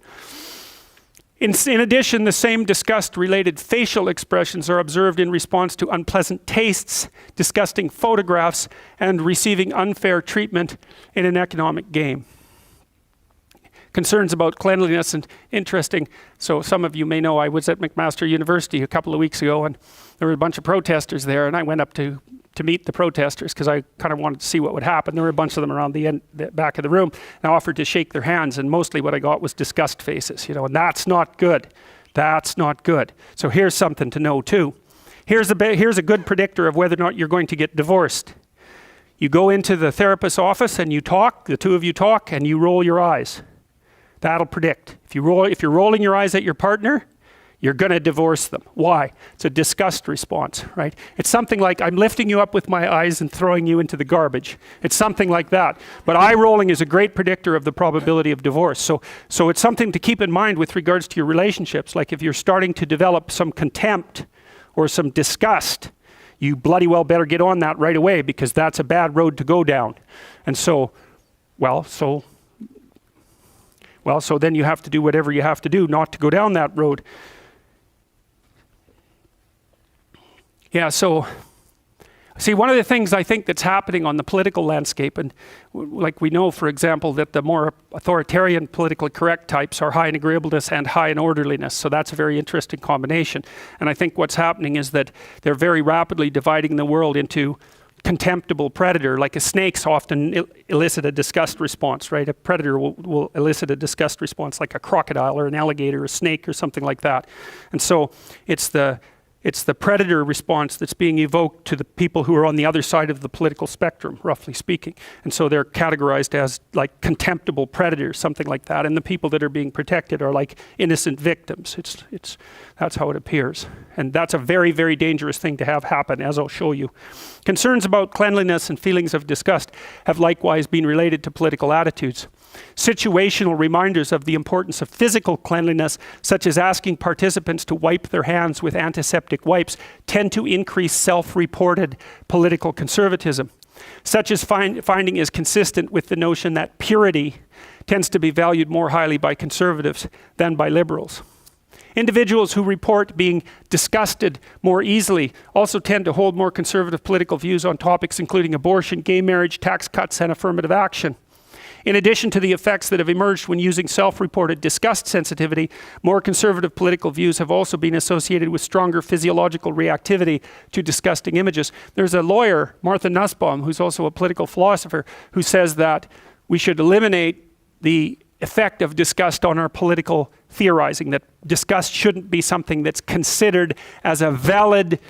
In addition, the same disgust-related facial expressions are observed in response to unpleasant tastes, disgusting photographs, and receiving unfair treatment in an economic game. Concerns about cleanliness, and interesting. So some of you may know I was at McMaster University a couple of weeks ago, and there were a bunch of protesters there, and I went up to meet the protesters because I kind of wanted to see what would happen. There were a bunch of them around the back of the room, and I offered to shake their hands, and mostly what I got was disgust faces, you know, and that's not good. That's not good. So here's something to know too. Here's a good predictor of whether or not you're going to get divorced. You go into the therapist's office and you talk, the two of you talk, and you roll your eyes. That'll predict. If you're rolling your eyes at your partner, you're going to divorce them. Why? It's a disgust response, right? It's something like, I'm lifting you up with my eyes and throwing you into the garbage. It's something like that. But eye rolling is a great predictor of the probability of divorce. So it's something to keep in mind with regards to your relationships. Like if you're starting to develop some contempt or some disgust, you bloody well better get on that right away, because that's a bad road to go down. And so then you have to do whatever you have to do not to go down that road. Yeah, so, see, one of the things I think that's happening on the political landscape, and like we know, for example, that the more authoritarian politically correct types are high in agreeableness and high in orderliness. So that's a very interesting combination. And I think what's happening is that they're very rapidly dividing the world into contemptible predator. Like a snake's often elicit a disgust response, right? A predator will elicit a disgust response, like a crocodile or an alligator or a snake or something like that. And so it's the It's the predator response that's being evoked to the people who are on the other side of the political spectrum, roughly speaking. And so they're categorized as like contemptible predators, something like that. And the people that are being protected are like innocent victims. That's how it appears. And that's a very, very dangerous thing to have happen, as I'll show you. Concerns about cleanliness and feelings of disgust have likewise been related to political attitudes. Situational reminders of the importance of physical cleanliness, such as asking participants to wipe their hands with antiseptic wipes, tend to increase self-reported political conservatism. Such as finding is consistent with the notion that purity tends to be valued more highly by conservatives than by liberals. Individuals who report being disgusted more easily also tend to hold more conservative political views on topics including abortion, gay marriage, tax cuts, and affirmative action. In addition to the effects that have emerged when using self-reported disgust sensitivity, more conservative political views have also been associated with stronger physiological reactivity to disgusting images. There's a lawyer, Martha Nussbaum, who's also a political philosopher, who says that we should eliminate the effect of disgust on our political theorizing, that disgust shouldn't be something that's considered as a valid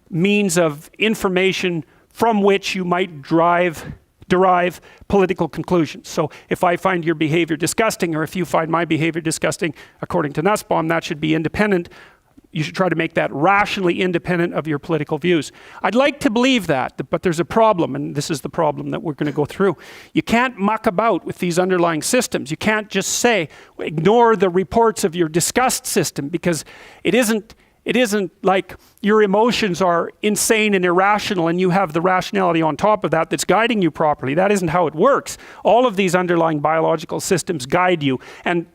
means of information from which you might derive political conclusions. So if I find your behavior disgusting, or if you find my behavior disgusting, according to Nussbaum, that should be independent. You should try to make that rationally independent of your political views. I'd like to believe that, but there's a problem, and this is the problem that we're going to go through. You can't muck about with these underlying systems. You can't just say, ignore the reports of your disgust system, because it isn't like your emotions are insane and irrational and you have the rationality on top of that that's guiding you properly. That isn't how it works. All of these underlying biological systems guide you, and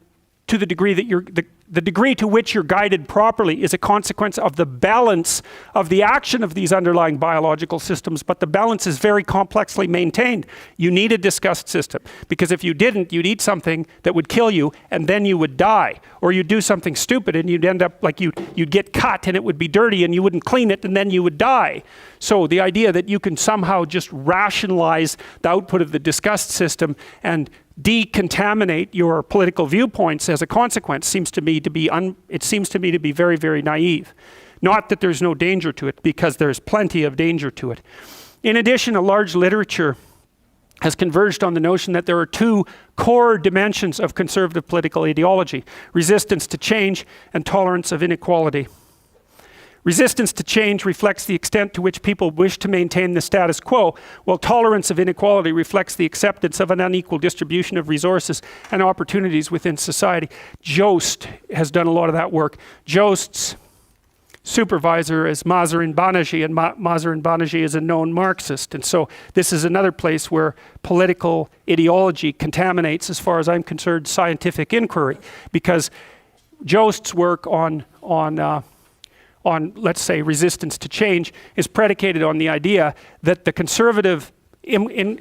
to the degree that the degree to which you're guided properly is a consequence of the balance of the action of these underlying biological systems, but the balance is very complexly maintained. You need a disgust system, because if you didn't, you'd eat something that would kill you and then you would die. Or you'd do something stupid and you'd end up like you'd get cut and it would be dirty and you wouldn't clean it and then you would die. So the idea that you can somehow just rationalize the output of the disgust system and decontaminate your political viewpoints as a consequence seems to me to be very, very naive. Not that there's no danger to it, because there's plenty of danger to it. In addition, a large literature has converged on the notion that there are two core dimensions of conservative political ideology: resistance to change and tolerance of inequality. Resistance to change reflects the extent to which people wish to maintain the status quo, while tolerance of inequality reflects the acceptance of an unequal distribution of resources and opportunities within society. Jost has done a lot of that work. Jost's supervisor is Mazarin Banaji, and Mazarin Banaji is a known Marxist. And so this is another place where political ideology contaminates, as far as I'm concerned, scientific inquiry, because Jost's work on let's say resistance to change is predicated on the idea that the conservative inclination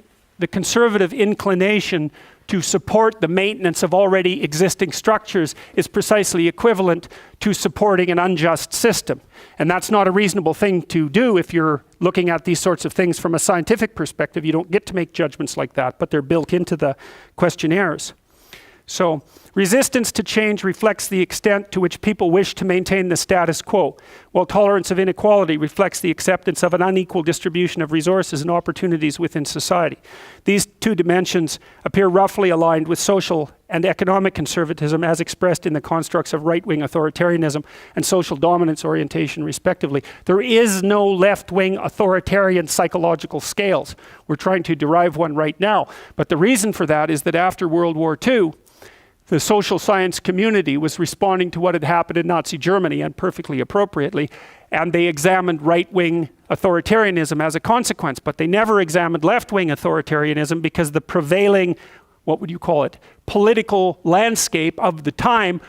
to support the maintenance of already existing structures is precisely equivalent to supporting an unjust system. And that's not a reasonable thing to do if you're looking at these sorts of things from a scientific perspective. You don't get to make judgments like that, but they're built into the questionnaires. So, resistance to change reflects the extent to which people wish to maintain the status quo, while tolerance of inequality reflects the acceptance of an unequal distribution of resources and opportunities within society. These two dimensions appear roughly aligned with social and economic conservatism as expressed in the constructs of right-wing authoritarianism and social dominance orientation, respectively. There is no left-wing authoritarian psychological scales. We're trying to derive one right now, but the reason for that is that after World War II, the social science community was responding to what had happened in Nazi Germany, and perfectly appropriately, and they examined right-wing authoritarianism as a consequence, but they never examined left-wing authoritarianism, because the prevailing, what would you call it, political landscape of the time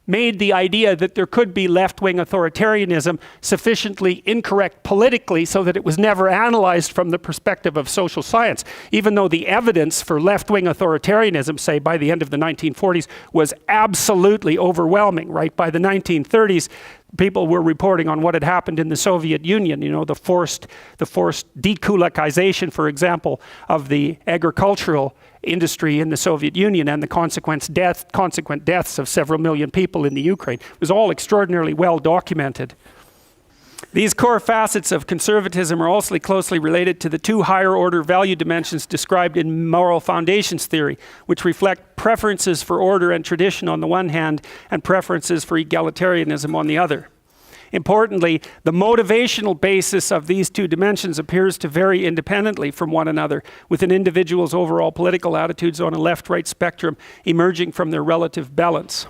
made the idea that there could be left-wing authoritarianism sufficiently incorrect politically so that it was never analyzed from the perspective of social science, even though the evidence for left-wing authoritarianism, say by the end of the 1940s, was absolutely overwhelming, right? By the 1930s, People were reporting on what had happened in the Soviet Union, you know, the forced dekulakization, for example, of the agricultural industry in the Soviet Union and the consequent deaths of several million people in the Ukraine. It was all extraordinarily well documented. These core facets of conservatism are also closely related to the two higher order value dimensions described in moral foundations theory, which reflect preferences for order and tradition on the one hand and preferences for egalitarianism on the other. Importantly, the motivational basis of these two dimensions appears to vary independently from one another, with an individual's overall political attitudes on a left-right spectrum emerging from their relative balance.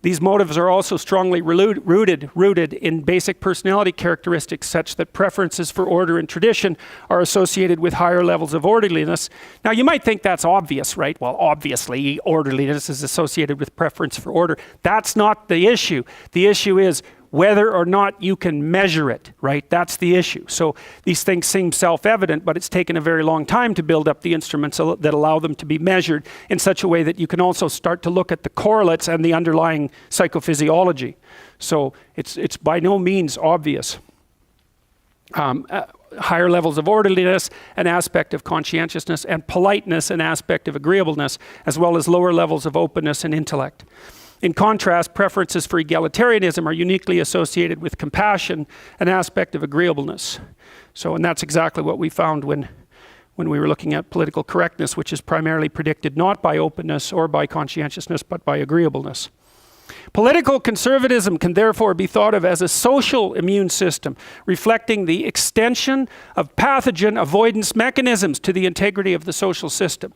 These motives are also strongly rooted in basic personality characteristics such that preferences for order and tradition are associated with higher levels of orderliness. Now you might think that's obvious, right? Well, obviously orderliness is associated with preference for order. That's not the issue. The issue is whether or not you can measure it, right? That's the issue. So these things seem self-evident, but it's taken a very long time to build up the instruments that allow them to be measured in such a way that you can also start to look at the correlates and the underlying psychophysiology. So it's by no means obvious. Higher levels of orderliness, an aspect of conscientiousness, and politeness, an aspect of agreeableness, as well as lower levels of openness and intellect. In contrast, preferences for egalitarianism are uniquely associated with compassion, an aspect of agreeableness. So, and that's exactly what we found when we were looking at political correctness, which is primarily predicted not by openness or by conscientiousness, but by agreeableness. Political conservatism can therefore be thought of as a social immune system, reflecting the extension of pathogen avoidance mechanisms to the integrity of the social system.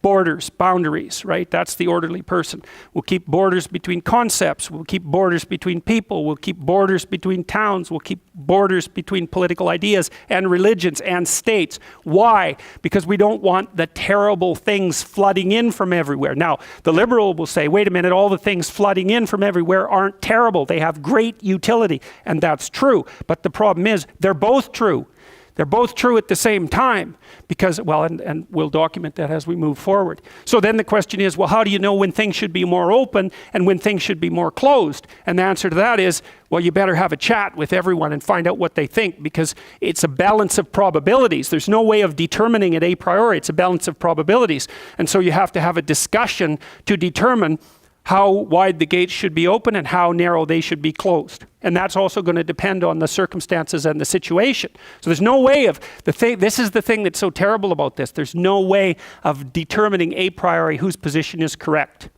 Borders, boundaries, right? That's the orderly person. We'll keep borders between concepts. We'll keep borders between people. We'll keep borders between towns. We'll keep borders between political ideas and religions and states. Why? Because we don't want the terrible things flooding in from everywhere. Now, the liberal will say, wait a minute, all the things flooding in from everywhere aren't terrible. They have great utility. And that's true. But the problem is, they're both true. They're both true at the same time because, well, and we'll document that as we move forward. So then the question is, well, how do you know when things should be more open and when things should be more closed? And the answer to that is, well, you better have a chat with everyone and find out what they think, because it's a balance of probabilities. There's no way of determining it a priori. It's a balance of probabilities. And so you have to have a discussion to determine how wide the gates should be open and how narrow they should be closed. And that's also going to depend on the circumstances and the situation. So there's no way of, this is the thing that's so terrible about this. There's no way of determining a priori whose position is correct.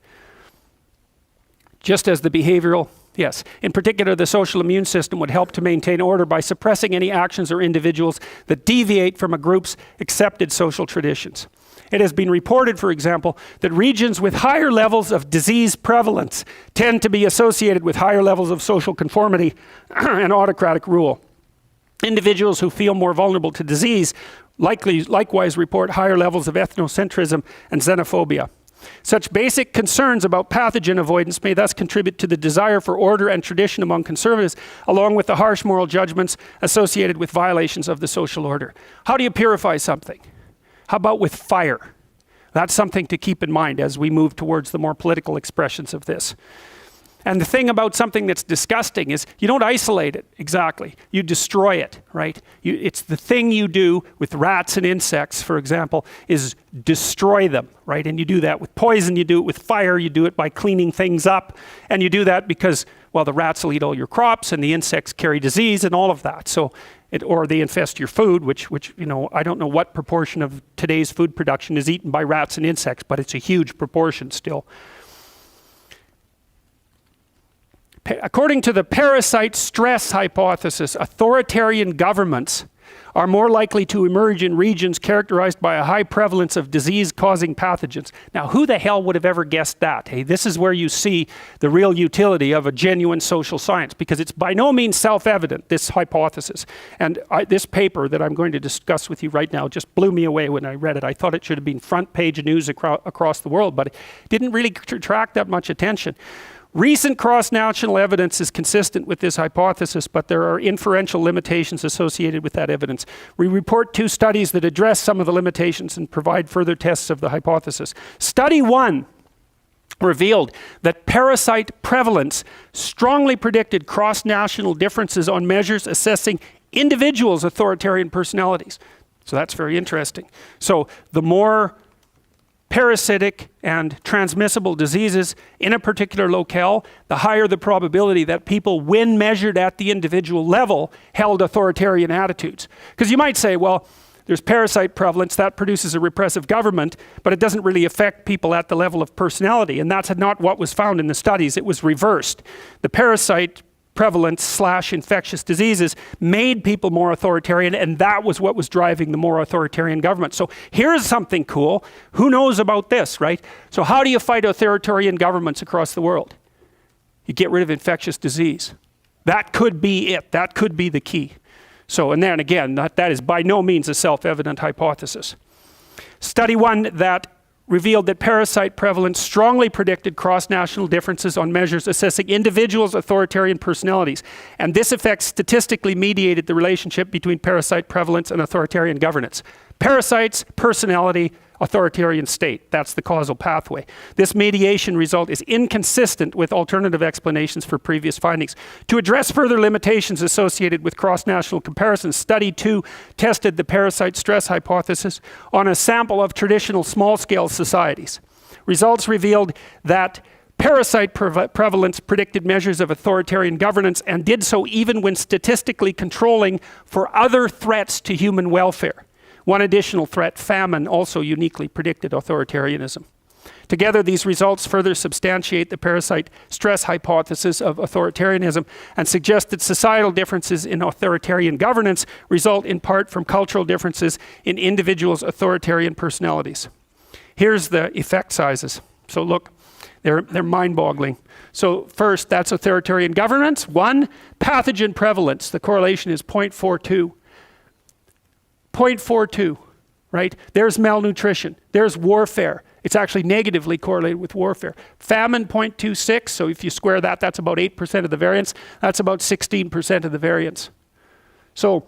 Just as the behavioral, yes, in particular the social immune system would help to maintain order by suppressing any actions or individuals that deviate from a group's accepted social traditions. It has been reported, for example, that regions with higher levels of disease prevalence tend to be associated with higher levels of social conformity and autocratic rule. Individuals who feel more vulnerable to disease likewise report higher levels of ethnocentrism and xenophobia. Such basic concerns about pathogen avoidance may thus contribute to the desire for order and tradition among conservatives, along with the harsh moral judgments associated with violations of the social order. How do you purify something? How about with fire? That's something to keep in mind as we move towards the more political expressions of this. And the thing about something that's disgusting is you don't isolate it exactly. You destroy it, right? It's the thing you do with rats and insects, for example, is destroy them, right? And you do that with poison, you do it with fire, you do it by cleaning things up. And you do that because, well, the rats will eat all your crops and the insects carry disease and all of that. So, or they infest your food, which, you know, I don't know what proportion of today's food production is eaten by rats and insects, but it's a huge proportion still. According to the parasite stress hypothesis, authoritarian governments are more likely to emerge in regions characterized by a high prevalence of disease-causing pathogens. Now, who the hell would have ever guessed that? Hey, this is where you see the real utility of a genuine social science, because it's by no means self-evident, this hypothesis. And this paper that I'm going to discuss with you right now just blew me away when I read it. I thought it should have been front page news across the world, but it didn't really attract that much attention. Recent cross-national evidence is consistent with this hypothesis, but there are inferential limitations associated with that evidence. We report 2 studies that address some of the limitations and provide further tests of the hypothesis. Study 1 revealed that parasite prevalence strongly predicted cross-national differences on measures assessing individuals' authoritarian personalities. So that's very interesting. So the more parasitic and transmissible diseases in a particular locale, the higher the probability that people, when measured at the individual level, held authoritarian attitudes. Because you might say, well, there's parasite prevalence, that produces a repressive government, but it doesn't really affect people at the level of personality. And that's not what was found in the studies. It was reversed. The parasite prevalence / infectious diseases made people more authoritarian, and that was what was driving the more authoritarian government. So here's something cool. Who knows about this, right? So how do you fight authoritarian governments across the world? You get rid of infectious disease. That could be it. That could be the key. So, and then again, that is by no means a self-evident hypothesis. Study one that revealed that parasite prevalence strongly predicted cross-national differences on measures assessing individuals' authoritarian personalities. And this effect statistically mediated the relationship between parasite prevalence and authoritarian governance. Parasites, personality, authoritarian state. That's the causal pathway. This mediation result is inconsistent with alternative explanations for previous findings. To address further limitations associated with cross-national comparisons, study 2 tested the parasite stress hypothesis on a sample of traditional small-scale societies. Results revealed that parasite prevalence predicted measures of authoritarian governance and did so even when statistically controlling for other threats to human welfare. One additional threat, famine, also uniquely predicted authoritarianism. Together, these results further substantiate the parasite stress hypothesis of authoritarianism and suggest that societal differences in authoritarian governance result in part from cultural differences in individuals' authoritarian personalities. Here's the effect sizes. So look, they're mind-boggling. So first, that's authoritarian governance. 1, pathogen prevalence. The correlation is 0.42. 0.42, right? There's malnutrition. There's warfare. It's actually negatively correlated with warfare. Famine, 0.26. So if you square that, that's about 8% of the variance. That's about 16% of the variance. So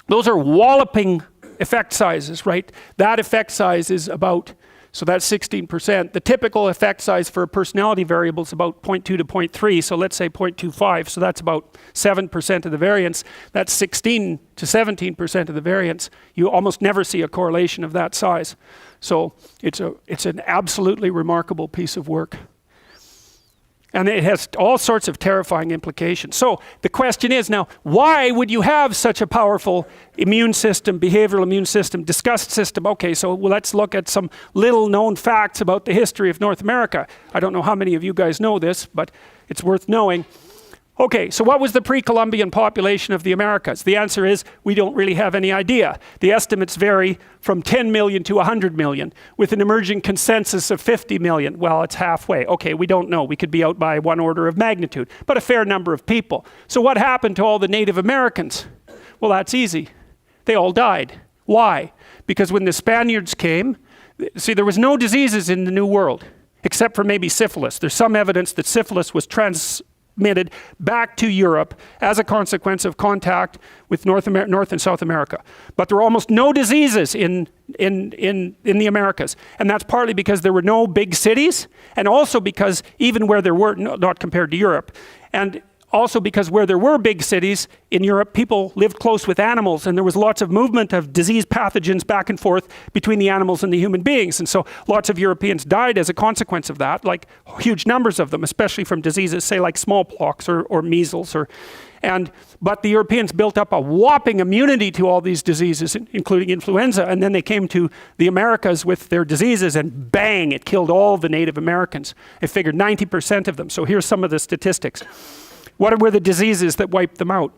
those are walloping effect sizes, right? That effect size is about, so that's 16%. The typical effect size for a personality variable is about 0.2 to 0.3, so let's say 0.25, so that's about 7% of the variance. That's 16 to 17% of the variance. You almost never see a correlation of that size. So it's an absolutely remarkable piece of work. And it has all sorts of terrifying implications. So the question is now, why would you have such a powerful immune system, behavioral immune system, disgust system? Okay, so let's look at some little known facts about the history of North America. I don't know how many of you guys know this, but it's worth knowing. Okay, so what was the pre-Columbian population of the Americas? The answer is, we don't really have any idea. The estimates vary from 10 million to 100 million, with an emerging consensus of 50 million. Well, it's halfway. Okay, we don't know. We could be out by 1 order of magnitude, but a fair number of people. So what happened to all the Native Americans? Well, that's easy. They all died. Why? Because when the Spaniards came, see, there was no diseases in the New World, except for maybe syphilis. There's some evidence that syphilis was transmitted back to Europe as a consequence of contact with North and South America. But there were almost no diseases in the Americas. And that's partly because there were no big cities, and also because even where there were, not compared to Europe, and also because where there were big cities in Europe, people lived close with animals, and there was lots of movement of disease pathogens back and forth between the animals and the human beings. And so lots of Europeans died as a consequence of that, like huge numbers of them, especially from diseases, say like smallpox or measles. But the Europeans built up a whopping immunity to all these diseases, including influenza, and then they came to the Americas with their diseases, and bang, it killed all the Native Americans. It figured 90% of them. So here's some of the statistics. What were the diseases that wiped them out?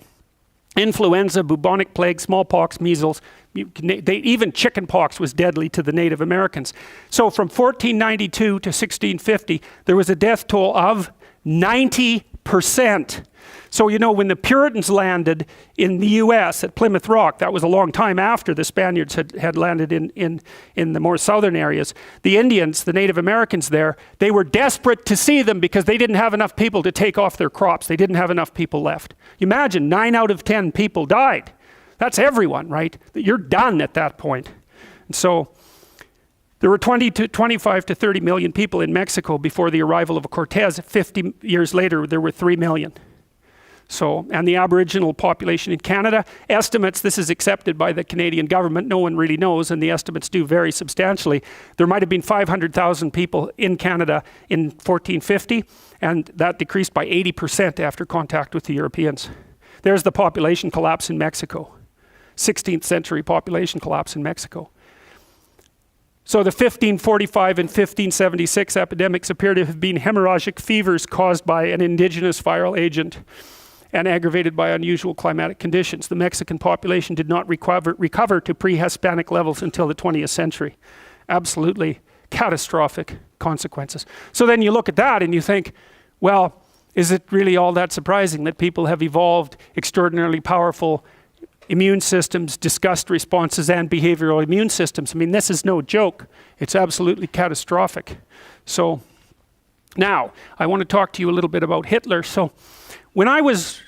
Influenza, bubonic plague, smallpox, measles, even chickenpox was deadly to the Native Americans. So from 1492 to 1650, there was a death toll of 90%. So, you know, when the Puritans landed in the US at Plymouth Rock, that was a long time after the Spaniards had landed in the more southern areas. The Indians, the Native Americans there, they were desperate to see them because they didn't have enough people to take off their crops. They didn't have enough people left. You imagine 9 out of 10 people died. That's everyone, right? You're done at that point. And so There were 25 to 30 million people in Mexico before the arrival of Cortez. 50 years later, there were 3 million. So, and the Aboriginal population in Canada, estimates, this is accepted by the Canadian government, no one really knows, and the estimates do vary substantially. There might have been 500,000 people in Canada in 1450, and that decreased by 80% after contact with the Europeans. There's the population collapse in Mexico. 16th century population collapse in Mexico. So the 1545 and 1576 epidemics appear to have been hemorrhagic fevers caused by an indigenous viral agent and aggravated by unusual climatic conditions. The Mexican population did not recover to pre-Hispanic levels until the 20th century. Absolutely catastrophic consequences. So then you look at that and you think, well, is it really all that surprising that people have evolved extraordinarily powerful immune systems, disgust responses, and behavioral immune systems? I mean, this is no joke. It's absolutely catastrophic. So now I want to talk to you a little bit about Hitler. So when I was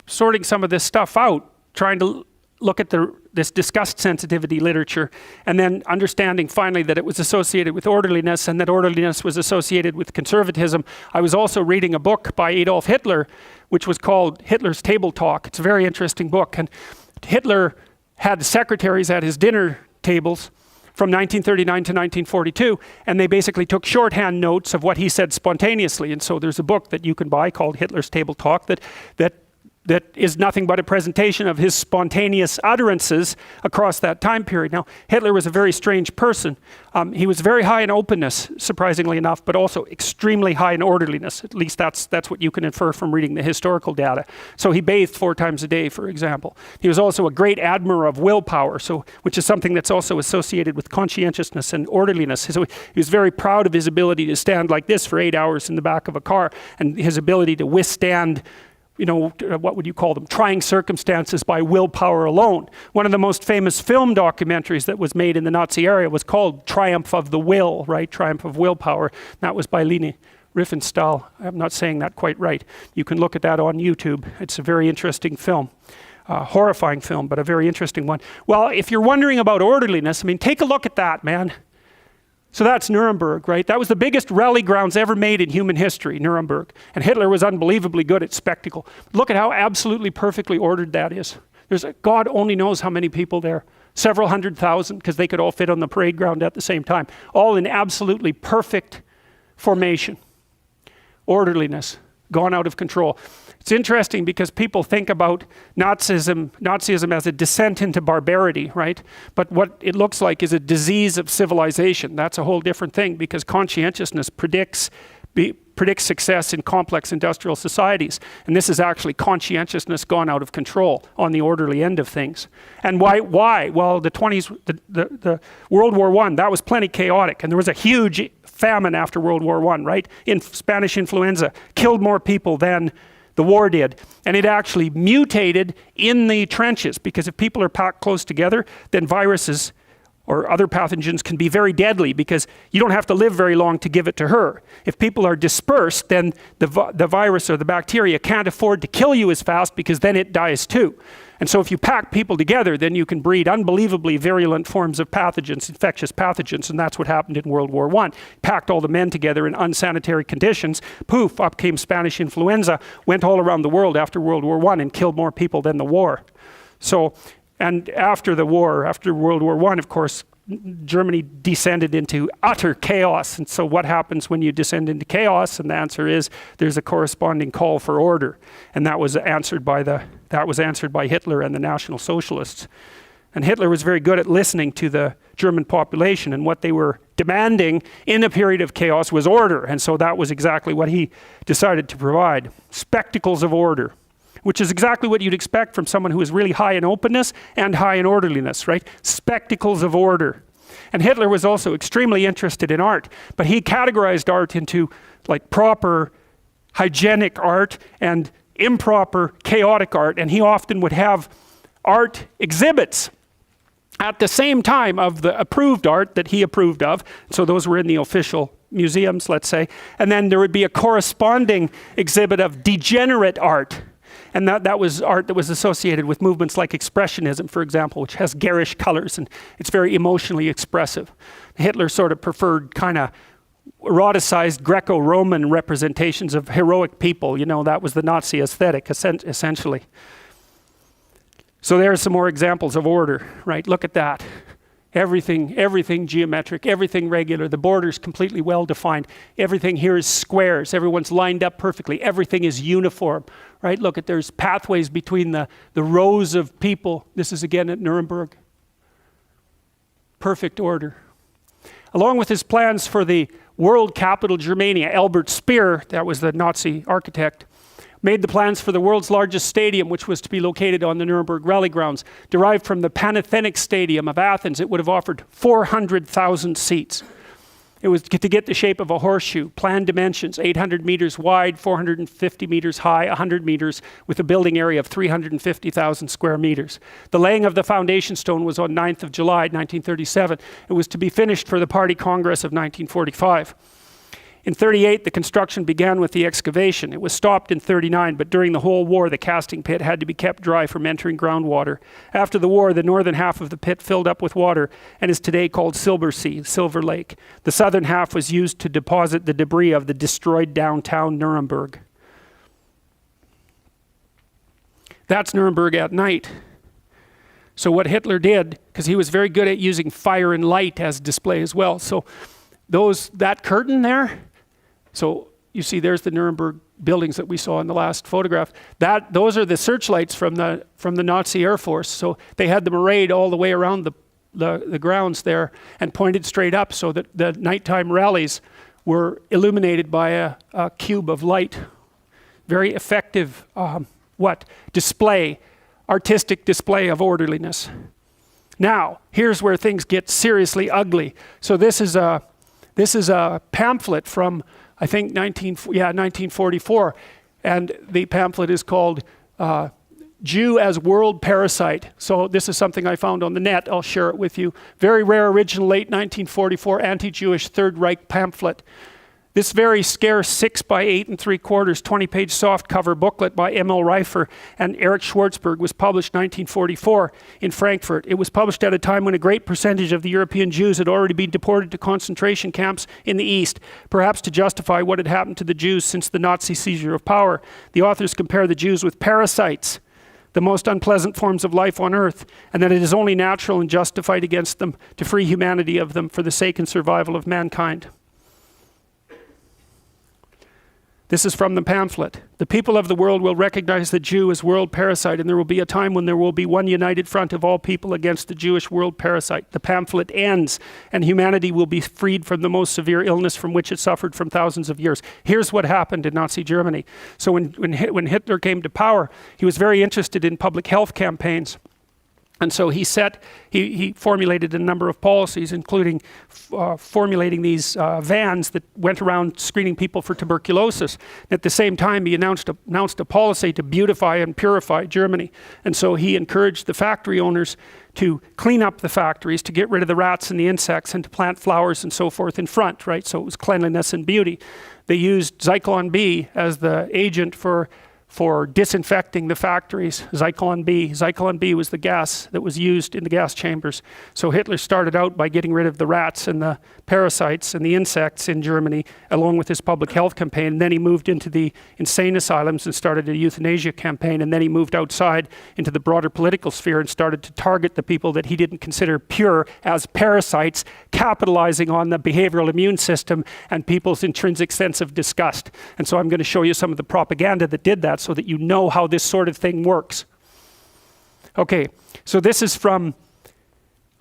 sorting some of this stuff out, trying to look at this disgust sensitivity literature, and then understanding finally that it was associated with orderliness, and that orderliness was associated with conservatism, I was also reading a book by Adolf Hitler, which was called Hitler's Table Talk. It's a very interesting book. And Hitler had secretaries at his dinner tables from 1939 to 1942, and they basically took shorthand notes of what he said spontaneously. And so there's a book that you can buy called Hitler's Table Talk that is nothing but a presentation of his spontaneous utterances across that time period. Now, Hitler was a very strange person. He was very high in openness, surprisingly enough, but also extremely high in orderliness. At least that's what you can infer from reading the historical data. So he bathed 4 times a day, for example. He was also a great admirer of willpower, which is something that's also associated with conscientiousness and orderliness. So he was very proud of his ability to stand like this for 8 hours in the back of a car, and his ability to withstand, you know, what would you call them, trying circumstances by willpower alone. One of the most famous film documentaries that was made in the Nazi era was called Triumph of the Will, right? Triumph of Willpower. That was by Leni Riefenstahl. I'm not saying that quite right. You can look at that on YouTube. It's a very interesting film. Horrifying film, but a very interesting one. Well, if you're wondering about orderliness, I mean, take a look at that, man. So that's Nuremberg, right? That was the biggest rally grounds ever made in human history, Nuremberg. And Hitler was unbelievably good at spectacle. Look at how absolutely perfectly ordered that is. God only knows how many people there. Several 100,000, because they could all fit on the parade ground at the same time. All in absolutely perfect formation. Orderliness, gone out of control. It's interesting because people think about Nazism as a descent into barbarity, right? But what it looks like is a disease of civilization. That's a whole different thing, because conscientiousness predicts success in complex industrial societies. And this is actually conscientiousness gone out of control on the orderly end of things. And why? Well, the World War I, that was plenty chaotic. And there was a huge famine after World War I, right? In Spanish influenza, killed more people than the war did. And it actually mutated in the trenches, because if people are packed close together, then viruses or other pathogens can be very deadly, because you don't have to live very long to give it to her. If people are dispersed, then the virus or the bacteria can't afford to kill you as fast, because then it dies too. And so if you pack people together, then you can breed unbelievably virulent forms of pathogens, infectious pathogens, and that's what happened in World War I. Packed all the men together in unsanitary conditions, poof, up came Spanish influenza, went all around the world after World War I and killed more people than the war. So, and after the war, after World War I, of course, Germany descended into utter chaos. And so what happens when you descend into chaos? And the answer is there's a corresponding call for order. And that was answered by Hitler and the National Socialists. And Hitler was very good at listening to the German population, and what they were demanding in a period of chaos was order. And so that was exactly what he decided to provide. Spectacles of order, which is exactly what you'd expect from someone who is really high in openness and high in orderliness, right? Spectacles of order. And Hitler was also extremely interested in art, but he categorized art into like proper hygienic art and improper chaotic art, and he often would have art exhibits at the same time of the approved art that he approved of. So those were in the official museums, let's say. And then there would be a corresponding exhibit of degenerate art. And that was art that was associated with movements like Expressionism, for example, which has garish colors and it's very emotionally expressive. Hitler sort of preferred kind of eroticized Greco-Roman representations of heroic people. You know, that was the Nazi aesthetic, essentially. So there are some more examples of order, right? Look at that. Everything geometric, everything regular, the borders completely well defined. Everything here is squares, everyone's lined up perfectly, everything is uniform, right? Look at, there's pathways between the rows of people. This is again at Nuremberg. Perfect order. Along with his plans for the world capital Germania, Albert Speer, that was the Nazi architect, made the plans for the world's largest stadium, which was to be located on the Nuremberg rally grounds. Derived from the Panathenaic Stadium of Athens, it would have offered 400,000 seats. It was to get the shape of a horseshoe. Planned dimensions, 800 meters wide, 450 meters high, 100 meters, with a building area of 350,000 square meters. The laying of the foundation stone was on 9th of July, 1937. It was to be finished for the Party Congress of 1945. In 38, the construction began with the excavation. It was stopped in 39, but during the whole war, the casting pit had to be kept dry from entering groundwater. After the war, the northern half of the pit filled up with water and is today called Silver Sea, Silver Lake. The southern half was used to deposit the debris of the destroyed downtown Nuremberg. That's Nuremberg at night. So what Hitler did, because he was very good at using fire and light as display as well, so that curtain there, so you see there's the Nuremberg buildings that we saw in the last photograph. Those are the searchlights from the Nazi Air Force. So they had them arrayed all the way around the grounds there and pointed straight up so that the nighttime rallies were illuminated by a cube of light. Very effective display, artistic display of orderliness. Now, here's where things get seriously ugly. So this is a pamphlet from, I think, 1944. And the pamphlet is called Jew as World Parasite. So this is something I found on the net. I'll share it with you. Very rare original late 1944 anti-Jewish Third Reich pamphlet. This very scarce 6 by 8 3/4, 20-page softcover booklet by M.L. Reifer and Erich Schwartzberg was published 1944 in Frankfurt. It was published at a time when a great percentage of the European Jews had already been deported to concentration camps in the East, perhaps to justify what had happened to the Jews since the Nazi seizure of power. The authors compare the Jews with parasites, the most unpleasant forms of life on earth, and that it is only natural and justified against them to free humanity of them for the sake and survival of mankind. This is from the pamphlet. The people of the world will recognize the Jew as world parasite, and there will be a time when there will be one united front of all people against the Jewish world parasite. The pamphlet ends, and humanity will be freed from the most severe illness from which it suffered from thousands of years. Here's what happened in Nazi Germany. So when Hitler came to power, he was very interested in public health campaigns. And so he formulated a number of policies, including formulating these vans that went around screening people for tuberculosis. At the same time, he announced a policy to beautify and purify Germany. And so he encouraged the factory owners to clean up the factories, to get rid of the rats and the insects, and to plant flowers and so forth in front, right? So it was cleanliness and beauty. They used Zyklon B as the agent for disinfecting the factories. Zyklon B was the gas that was used in the gas chambers. So Hitler started out by getting rid of the rats and the parasites and the insects in Germany, along with his public health campaign. And then he moved into the insane asylums and started a euthanasia campaign. And then he moved outside into the broader political sphere and started to target the people that he didn't consider pure as parasites, capitalizing on the behavioral immune system and people's intrinsic sense of disgust. And so I'm going to show you some of the propaganda that did that, so that you know how this sort of thing works. Okay, so this is from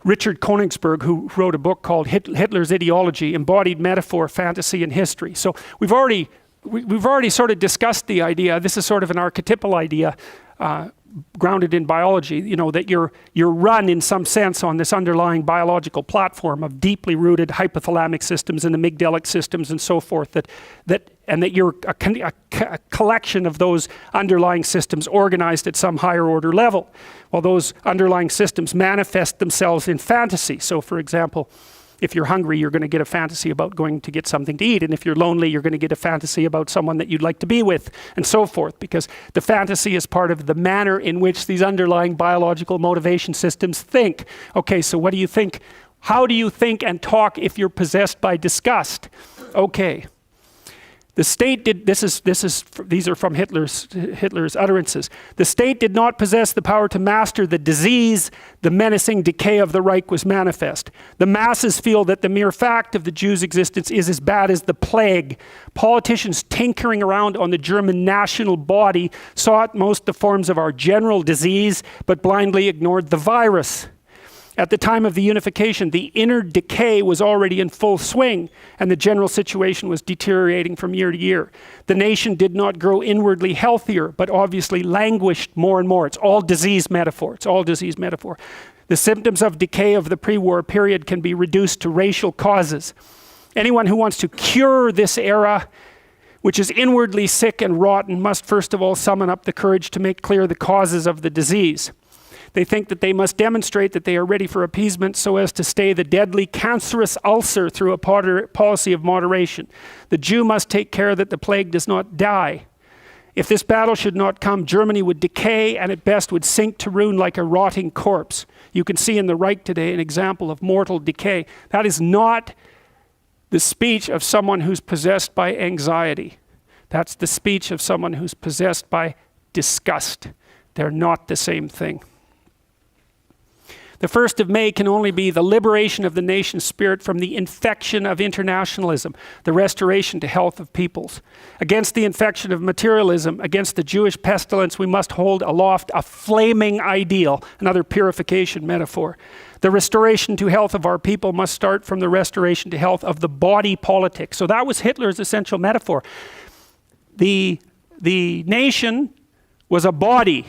Richard Koenigsberg, who wrote a book called Hitler's Ideology, Embodied Metaphor, Fantasy, and History. So we've already sort of discussed the idea. This is sort of an archetypal idea grounded in biology, you know, that you're run in some sense on this underlying biological platform of deeply rooted hypothalamic systems and amygdalic systems and so forth, and that you're a collection of those underlying systems organized at some higher order level. Well, those underlying systems manifest themselves in fantasy. So for example, If you're hungry, you're going to get a fantasy about going to get something to eat. And if you're lonely, you're going to get a fantasy about someone that you'd like to be with, and so forth, because the fantasy is part of the manner in which these underlying biological motivation systems think. Okay, so what do you think? How do you think and talk if you're possessed by disgust? Okay. The state did, these are from Hitler's utterances. The state did not possess the power to master the disease. The menacing decay of the Reich was manifest. The masses feel that the mere fact of the Jews' existence is as bad as the plague. Politicians tinkering around on the German national body saw at most the forms of our general disease, but blindly ignored the virus. At the time of the unification, the inner decay was already in full swing, and the general situation was deteriorating from year to year. The nation did not grow inwardly healthier, but obviously languished more and more. It's all disease metaphor. It's all disease metaphor. The symptoms of decay of the pre-war period can be reduced to racial causes. Anyone who wants to cure this era, which is inwardly sick and rotten, must first of all summon up the courage to make clear the causes of the disease. They think that they must demonstrate that they are ready for appeasement so as to stay the deadly cancerous ulcer through a policy of moderation. The Jew must take care that the plague does not die. If this battle should not come, Germany would decay and at best would sink to ruin like a rotting corpse. You can see in the Reich today an example of mortal decay. That is not the speech of someone who's possessed by anxiety. That's the speech of someone who's possessed by disgust. They're not the same thing. The 1st of May can only be the liberation of the nation's spirit from the infection of internationalism, the restoration to health of peoples. Against the infection of materialism, against the Jewish pestilence, we must hold aloft a flaming ideal, another purification metaphor. The restoration to health of our people must start from the restoration to health of the body politic. So that was Hitler's essential metaphor. The nation was a body.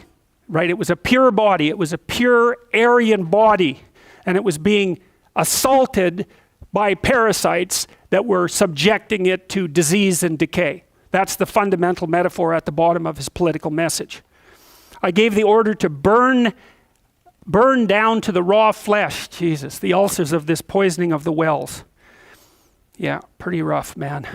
Right, it was a pure body, it was a pure Aryan body, and it was being assaulted by parasites that were subjecting it to disease and decay. That's the fundamental metaphor at the bottom of his political message. I gave the order to burn down to the raw flesh, Jesus, the ulcers of this poisoning of the wells. Yeah, pretty rough, man.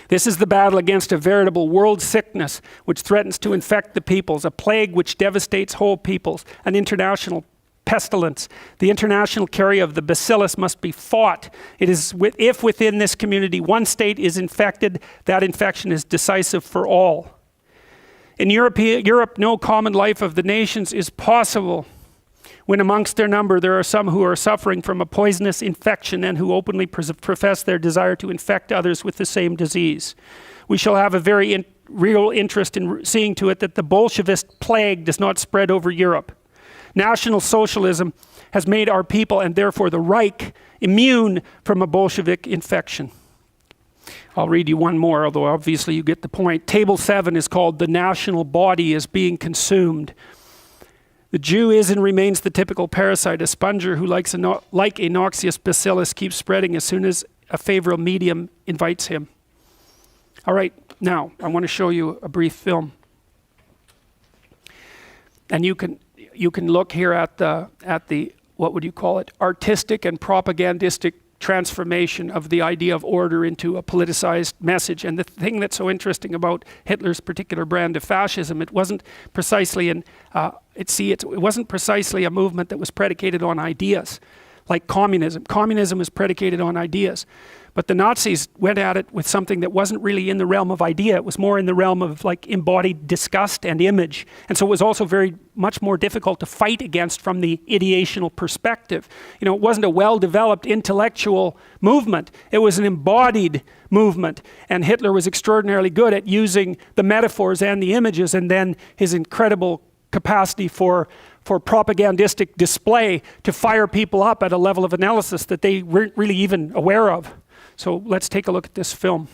This is the battle against a veritable world sickness which threatens to infect the peoples, a plague which devastates whole peoples, an international pestilence. The international carry of the bacillus must be fought. It is if within this community one state is infected, that infection is decisive for all. In Europe, no common life of the nations is possible. When amongst their number there are some who are suffering from a poisonous infection and who openly profess their desire to infect others with the same disease. We shall have a very real interest in seeing to it that the Bolshevist plague does not spread over Europe. National Socialism has made our people, and therefore the Reich, immune from a Bolshevik infection. I'll read you one more, although obviously you get the point. Table 7 is called "The National Body is Being Consumed." The Jew is and remains the typical parasite, a sponger who, like a noxious bacillus, keeps spreading as soon as a favorable medium invites him. All right, now I want to show you a brief film. And you can look here at the what would you call it, artistic and propagandistic transformation of the idea of order into a politicized message. And the thing that's so interesting about Hitler's particular brand of fascism, it wasn't precisely it wasn't precisely a movement that was predicated on ideas, like communism. Communism is predicated on ideas. But the Nazis went at it with something that wasn't really in the realm of idea. It was more in the realm of like embodied disgust and image. And so it was also very much more difficult to fight against from the ideational perspective. You know, it wasn't a well-developed intellectual movement. It was an embodied movement. And Hitler was extraordinarily good at using the metaphors and the images, and then his incredible capacity for propagandistic display to fire people up at a level of analysis that they weren't really even aware of. So let's take a look at this film.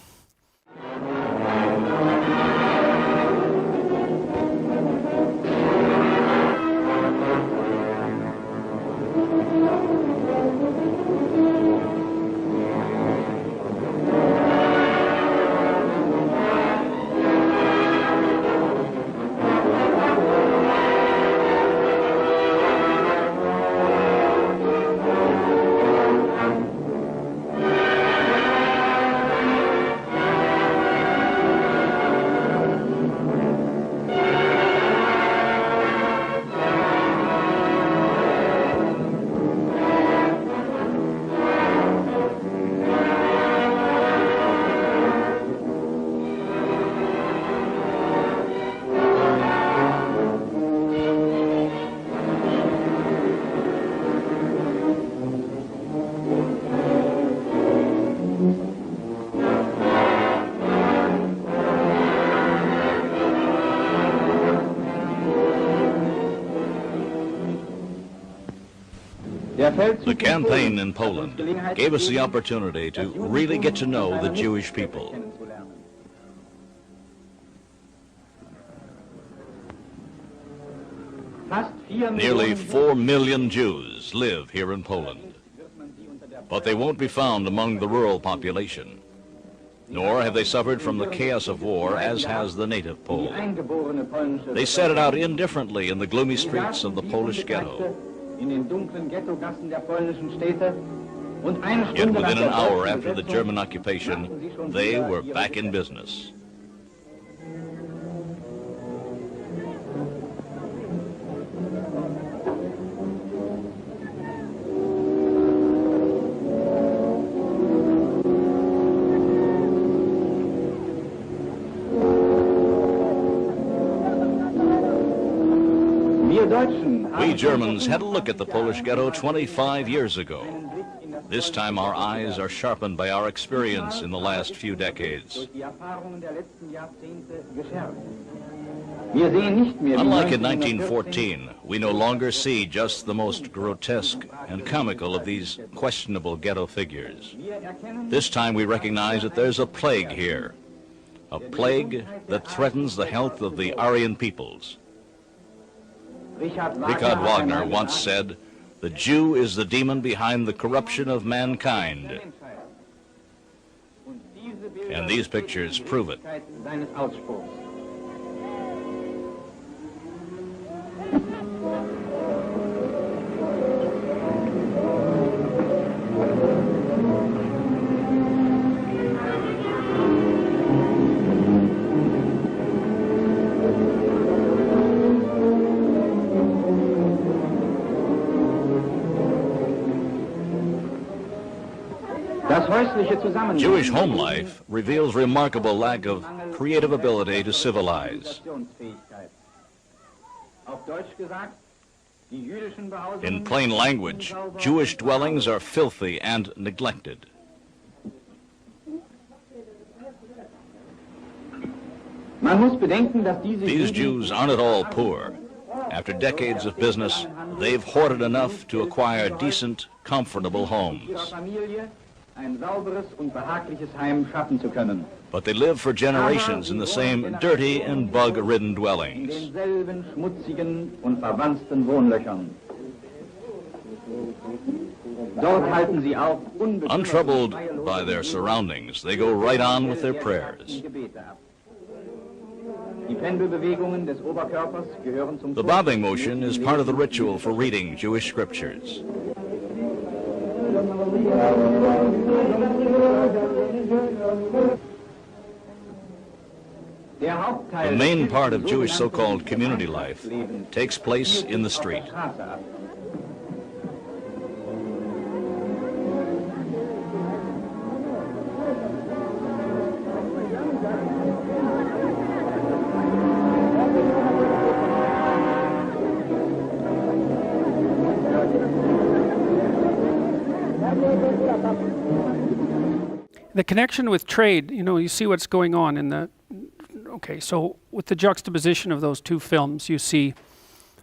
The campaign in Poland gave us the opportunity to really get to know the Jewish people. Nearly 4 million Jews live here in Poland, but they won't be found among the rural population, nor have they suffered from the chaos of war as has the native Pole. They set it out indifferently in the gloomy streets of the Polish ghetto. Yet within an hour after the German occupation, they were back in business. We Germans had a look at the Polish ghetto 25 years ago. This time our eyes are sharpened by our experience in the last few decades. Unlike in 1914, we no longer see just the most grotesque and comical of these questionable ghetto figures. This time we recognize that there's a plague here, a plague that threatens the health of the Aryan peoples. Richard Wagner once said, "The Jew is the demon behind the corruption of mankind." And these pictures prove it. Jewish home life reveals remarkable lack of creative ability to civilize. In plain language, Jewish dwellings are filthy and neglected. These Jews aren't at all poor. After decades of business, they've hoarded enough to acquire decent, comfortable homes. But they live for generations in the same dirty and bug-ridden dwellings. Untroubled by their surroundings, they go right on with their prayers. The bobbing motion is part of the ritual for reading Jewish scriptures. The main part of Jewish so-called community life takes place in the street. The connection with trade, you see what's going on in the, okay, so with the juxtaposition of those two films, you see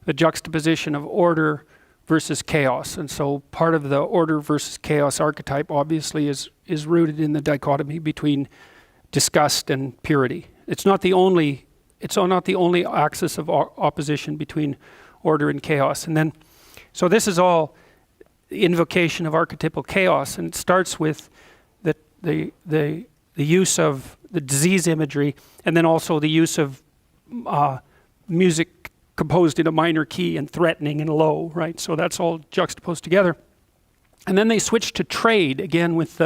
the juxtaposition of order versus chaos. And so part of the order versus chaos archetype obviously is rooted in the dichotomy between disgust and purity. It's not the only axis of opposition between order and chaos. And then, so this is all invocation of archetypal chaos, and it starts with the use of the disease imagery, and then also the use of music composed in a minor key and threatening and low, right? So that's all juxtaposed together. And then they switch to trade again with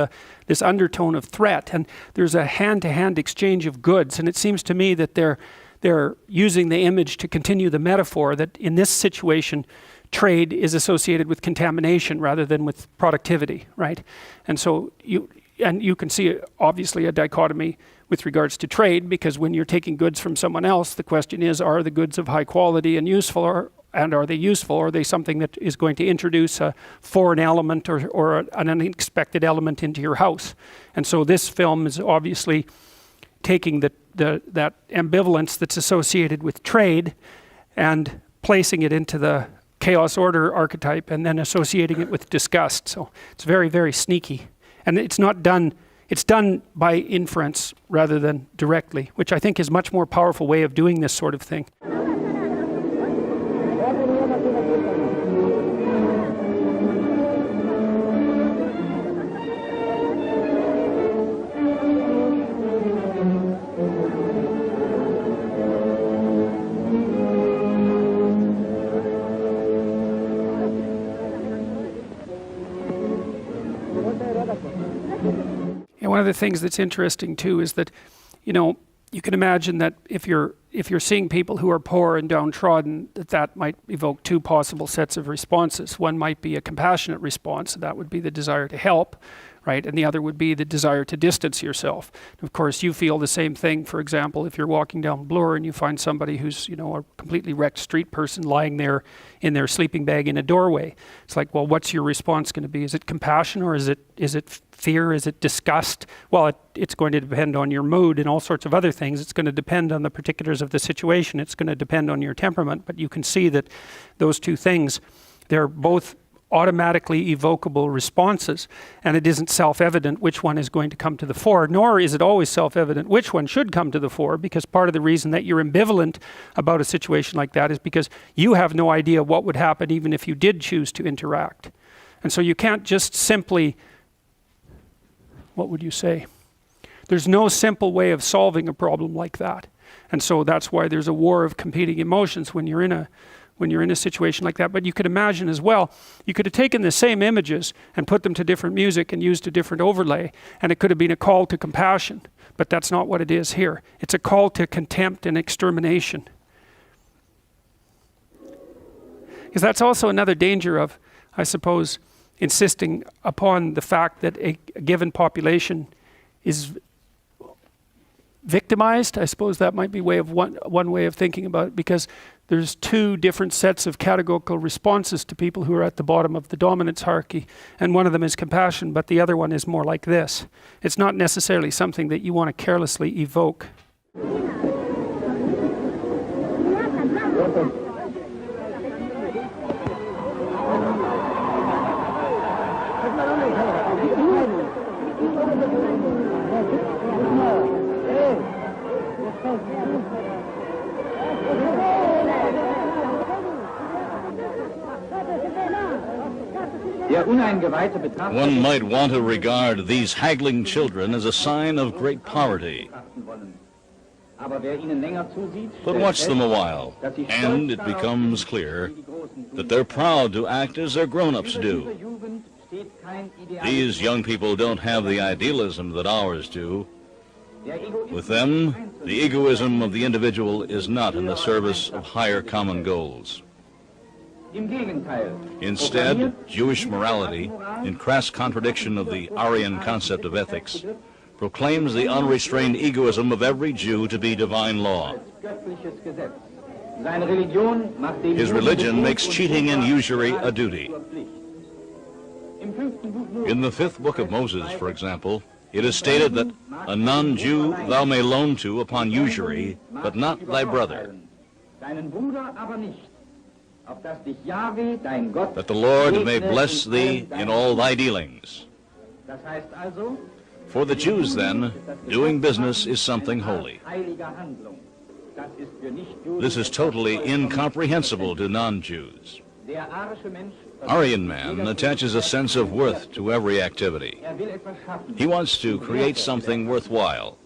this undertone of threat, and there's a hand-to-hand exchange of goods, and it seems to me that they're using the image to continue the metaphor that in this situation trade is associated with contamination rather than with productivity, right? And so you can see obviously a dichotomy with regards to trade, because when you're taking goods from someone else, the question is, are the goods of high quality and useful, and are they useful, or are they something that is going to introduce a foreign element or an unexpected element into your house? And so this film is obviously taking that ambivalence that's associated with trade and placing it into the chaos order archetype and then associating it with disgust. So it's very, very sneaky. And it's not done, it's done by inference rather than directly, which I think is a much more powerful way of doing this sort of thing. And one of the things that's interesting too is that, you know, you can imagine that if you're seeing people who are poor and downtrodden, that might evoke two possible sets of responses. One might be a compassionate response, that would be the desire to help, right? And the other would be the desire to distance yourself. And of course, you feel the same thing. For example, if you're walking down Bloor and you find somebody who's, you know, a completely wrecked street person lying there in their sleeping bag in a doorway. It's like, well, what's your response going to be? Is it compassion or is it fear? Is it disgust? Well, it's going to depend on your mood and all sorts of other things. It's going to depend on the particulars of the situation. It's going to depend on your temperament. But you can see that those two things, they're both automatically evocable responses, and it isn't self-evident which one is going to come to the fore, nor is it always self-evident which one should come to the fore, because part of the reason that you're ambivalent about a situation like that is because you have no idea what would happen even if you did choose to interact. And so you can't just simply, what would you say? There's no simple way of solving a problem like that. And so that's why there's a war of competing emotions when you're in a situation like that. But you could imagine as well, you could have taken the same images and put them to different music and used a different overlay, and it could have been a call to compassion. But that's not what it is here. It's a call to contempt and extermination. Because that's also another danger of, I suppose, insisting upon the fact that a given population is victimized. I suppose that might be one way of thinking about it, because there's two different sets of categorical responses to people who are at the bottom of the dominance hierarchy, and one of them is compassion, but the other one is more like this. It's not necessarily something that you want to carelessly evoke. One might want to regard these haggling children as a sign of great poverty. But watch them a while, and it becomes clear that they're proud to act as their grown-ups do. These young people don't have the idealism that ours do. With them, the egoism of the individual is not in the service of higher common goals. Instead, Jewish morality, in crass contradiction of the Aryan concept of ethics, proclaims the unrestrained egoism of every Jew to be divine law. His religion makes cheating and usury a duty. In the 5th book of Moses, for example, it is stated that a non-Jew thou may loan to upon usury, but not thy brother. That the Lord may bless thee in all thy dealings. For the Jews, then, doing business is something holy. This is totally incomprehensible to non-Jews. Aryan man attaches a sense of worth to every activity. He wants to create something worthwhile,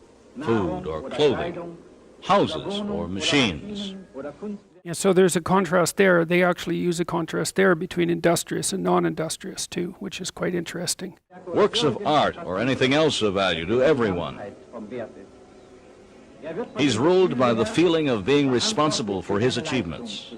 food or clothing, houses or machines. Yeah, so there's a contrast there. They actually use a contrast there between industrious and non-industrious too, which is quite interesting. Works of art or anything else of value to everyone. He's ruled by the feeling of being responsible for his achievements.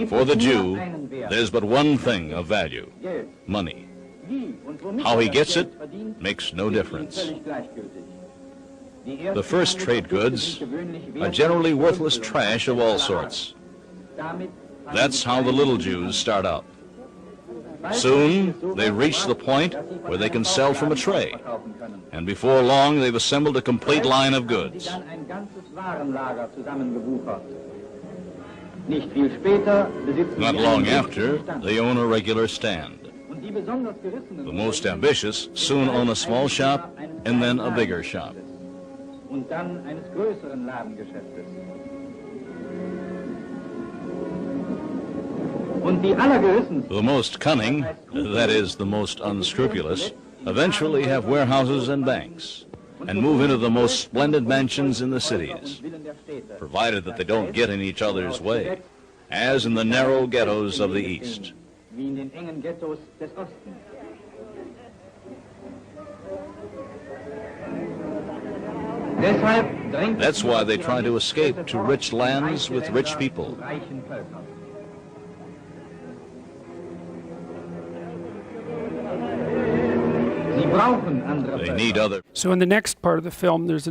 For the Jew, there's but one thing of value: money. How he gets it makes no difference. The first trade goods are generally worthless trash of all sorts. That's how the little Jews start out. Soon, they reach the point where they can sell from a tray, and before long, they've assembled a complete line of goods. Not long after, they own a regular stand. The most ambitious soon own a small shop and then a bigger shop. The most cunning, that is, the most unscrupulous, eventually have warehouses and banks and move into the most splendid mansions in the cities, provided that they don't get in each other's way, as in the narrow ghettos of the East. That's why they try to escape to rich lands with rich people. They need other. So in the next part of the film, there's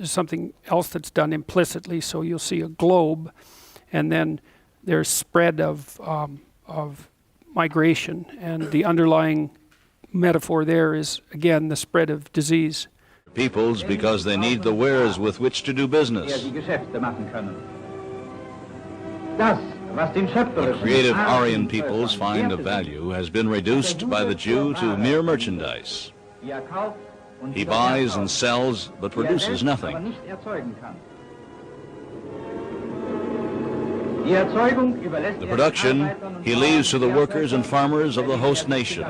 something else that's done implicitly. So you'll see a globe, and then there's spread of migration, and the underlying metaphor there is, again, the spread of disease. Peoples because they need the wares with which to do business. The creative Aryan peoples find of value has been reduced by the Jew to mere merchandise. He buys and sells, but produces nothing. The production he leaves to the workers and farmers of the host nation.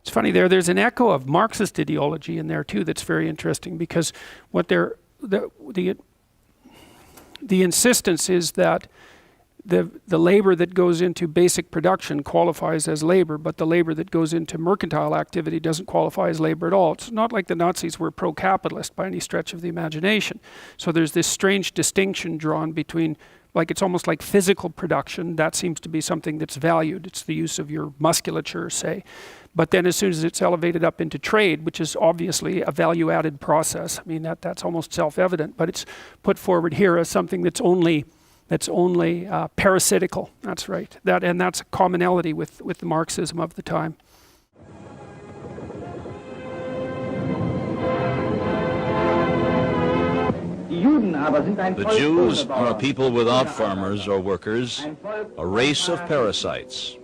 It's funny there's an echo of Marxist ideology in there too that's very interesting, because what the insistence is that the labor that goes into basic production qualifies as labor, but the labor that goes into mercantile activity doesn't qualify as labor at all. It's not like the Nazis were pro-capitalist by any stretch of the imagination. So there's this strange distinction drawn between, like, it's almost like physical production. That seems to be something that's valued. It's the use of your musculature, say. But then as soon as it's elevated up into trade, which is obviously a value-added process, I mean, that's almost self-evident, but it's put forward here as something that's only parasitical. That's right. And that's a commonality with the Marxism of the time. The Jews are a people without farmers or workers, a race of parasites.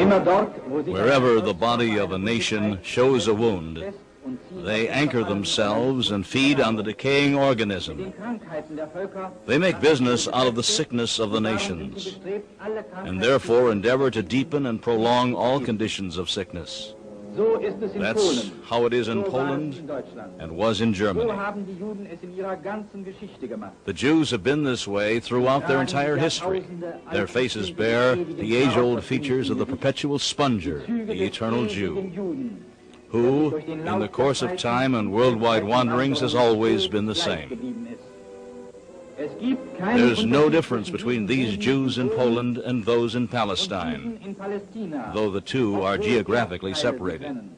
Wherever the body of a nation shows a wound, they anchor themselves and feed on the decaying organism. They make business out of the sickness of the nations, and therefore endeavor to deepen and prolong all conditions of sickness. That's how it is in Poland and was in Germany. The Jews have been this way throughout their entire history. Their faces bear the age-old features of the perpetual sponger, the eternal Jew, who, in the course of time and worldwide wanderings, has always been the same. There's no difference between these Jews in Poland and those in Palestine, though the two are geographically separated.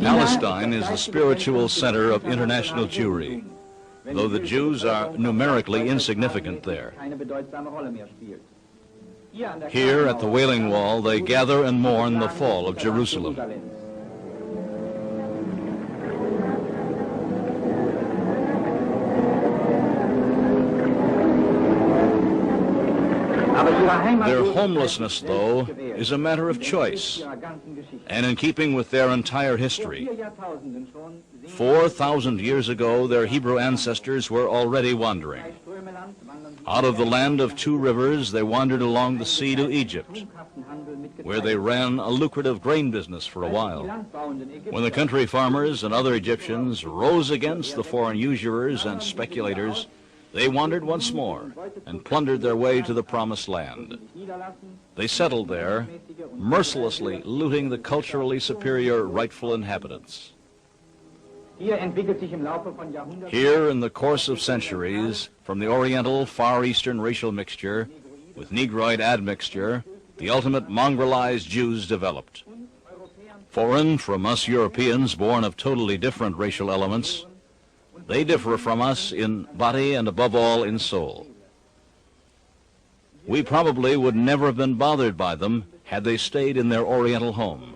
Palestine is the spiritual center of international Jewry, though the Jews are numerically insignificant there. Here at the Wailing Wall, they gather and mourn the fall of Jerusalem. Their homelessness, though, is a matter of choice, and in keeping with their entire history. 4,000 years ago, their Hebrew ancestors were already wandering. Out of the land of two rivers, they wandered along the sea to Egypt, where they ran a lucrative grain business for a while. When the country farmers and other Egyptians rose against the foreign usurers and speculators, they wandered once more and plundered their way to the promised land. They settled there, mercilessly looting the culturally superior rightful inhabitants. Here, in the course of centuries, from the Oriental Far Eastern racial mixture with Negroid admixture, the ultimate mongrelized Jews developed. Foreign from us Europeans, born of totally different racial elements, they differ from us in body and above all in soul. We probably would never have been bothered by them had they stayed in their Oriental home.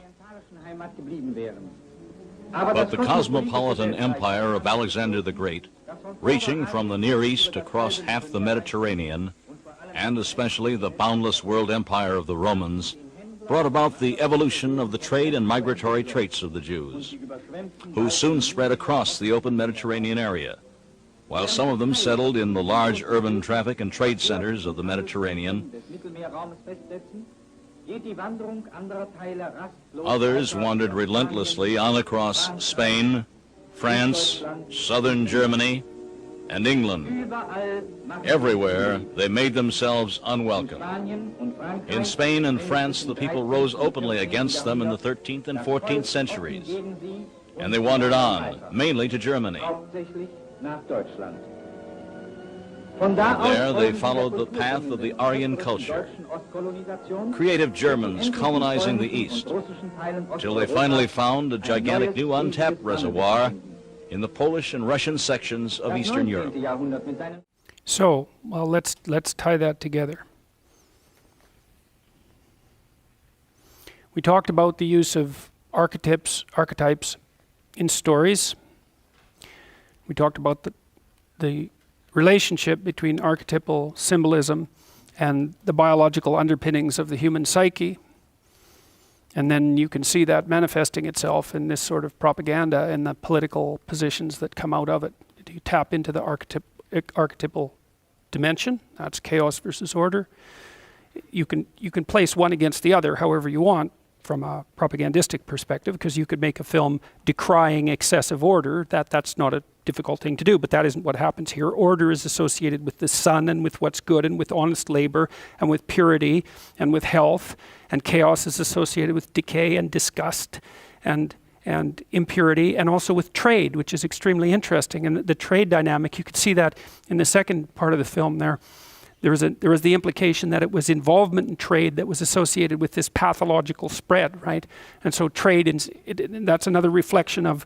But the cosmopolitan empire of Alexander the Great, reaching from the Near East across half the Mediterranean, and especially the boundless world empire of the Romans, brought about the evolution of the trade and migratory traits of the Jews, who soon spread across the open Mediterranean area. While some of them settled in the large urban traffic and trade centers of the Mediterranean, others wandered relentlessly on across Spain, France, southern Germany, and England. Everywhere, they made themselves unwelcome. In Spain and France, the people rose openly against them in the 13th and 14th centuries, and they wandered on, mainly to Germany. There they followed the path of the Aryan culture, creative Germans colonizing the East, till they finally found a gigantic new untapped reservoir in the Polish and Russian sections of Eastern Europe. So, well, let's tie that together. We talked about the use of archetypes in stories. We talked about the relationship between archetypal symbolism and the biological underpinnings of the human psyche. And then you can see that manifesting itself in this sort of propaganda and the political positions that come out of it. You tap into the archetypal dimension, that's chaos versus order. You can place one against the other however you want from a propagandistic perspective, because you could make a film decrying excessive order. That's not a difficult thing to do, but that isn't what happens here. Order is associated with the sun and with what's good and with honest labor and with purity and with health, and chaos is associated with decay and disgust and impurity, and also with trade, which is extremely interesting. And the trade dynamic, you could see that in the second part of the film there. There was the implication that it was involvement in trade that was associated with this pathological spread, right? And so trade, that's another reflection of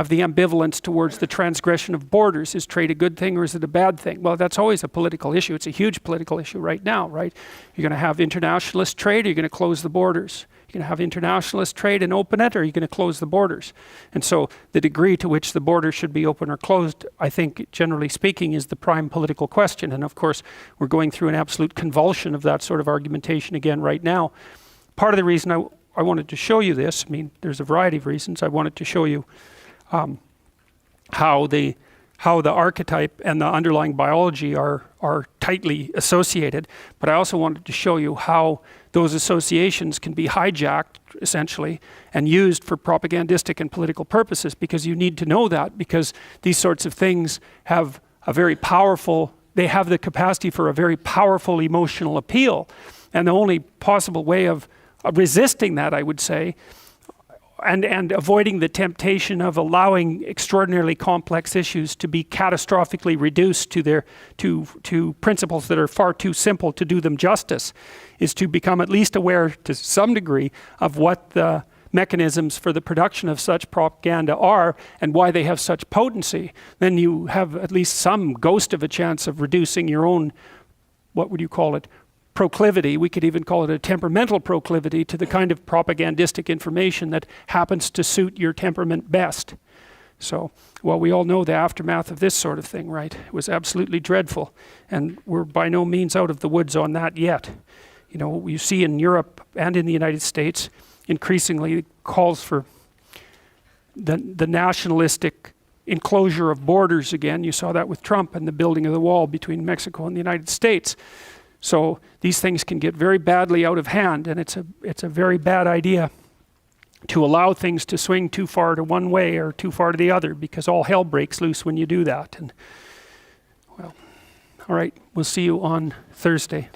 the ambivalence towards the transgression of borders. Is trade a good thing or is it a bad thing? Well, that's always a political issue. It's a huge political issue right now, right? You're going to have internationalist trade, or you're going to close the borders. You're going to have internationalist trade and open it, or you're going to close the borders. And so the degree to which the borders should be open or closed, I think, generally speaking, is the prime political question. And of course, we're going through an absolute convulsion of that sort of argumentation again right now. Part of the reason I wanted to show you this, I mean, there's a variety of reasons. I wanted to show you how the archetype and the underlying biology are tightly associated, but I also wanted to show you how those associations can be hijacked, essentially, and used for propagandistic and political purposes, because you need to know that, because these sorts of things have they have the capacity for a very powerful emotional appeal. And the only possible way of resisting that, I would say, and avoiding the temptation of allowing extraordinarily complex issues to be catastrophically reduced to principles that are far too simple to do them justice, is to become at least aware to some degree of what the mechanisms for the production of such propaganda are and why they have such potency. Then you have at least some ghost of a chance of reducing your own, what would you call it, proclivity. We could even call it a temperamental proclivity to the kind of propagandistic information that happens to suit your temperament best. So, well, we all know the aftermath of this sort of thing, right? It was absolutely dreadful, and we're by no means out of the woods on that yet. You know, you see in Europe and in the United States increasingly calls for the nationalistic enclosure of borders again. You saw that with Trump and the building of the wall between Mexico and the United States. So these things can get very badly out of hand, and it's a very bad idea to allow things to swing too far to one way or too far to the other, because all hell breaks loose when you do that. And well, all right, we'll see you on Thursday.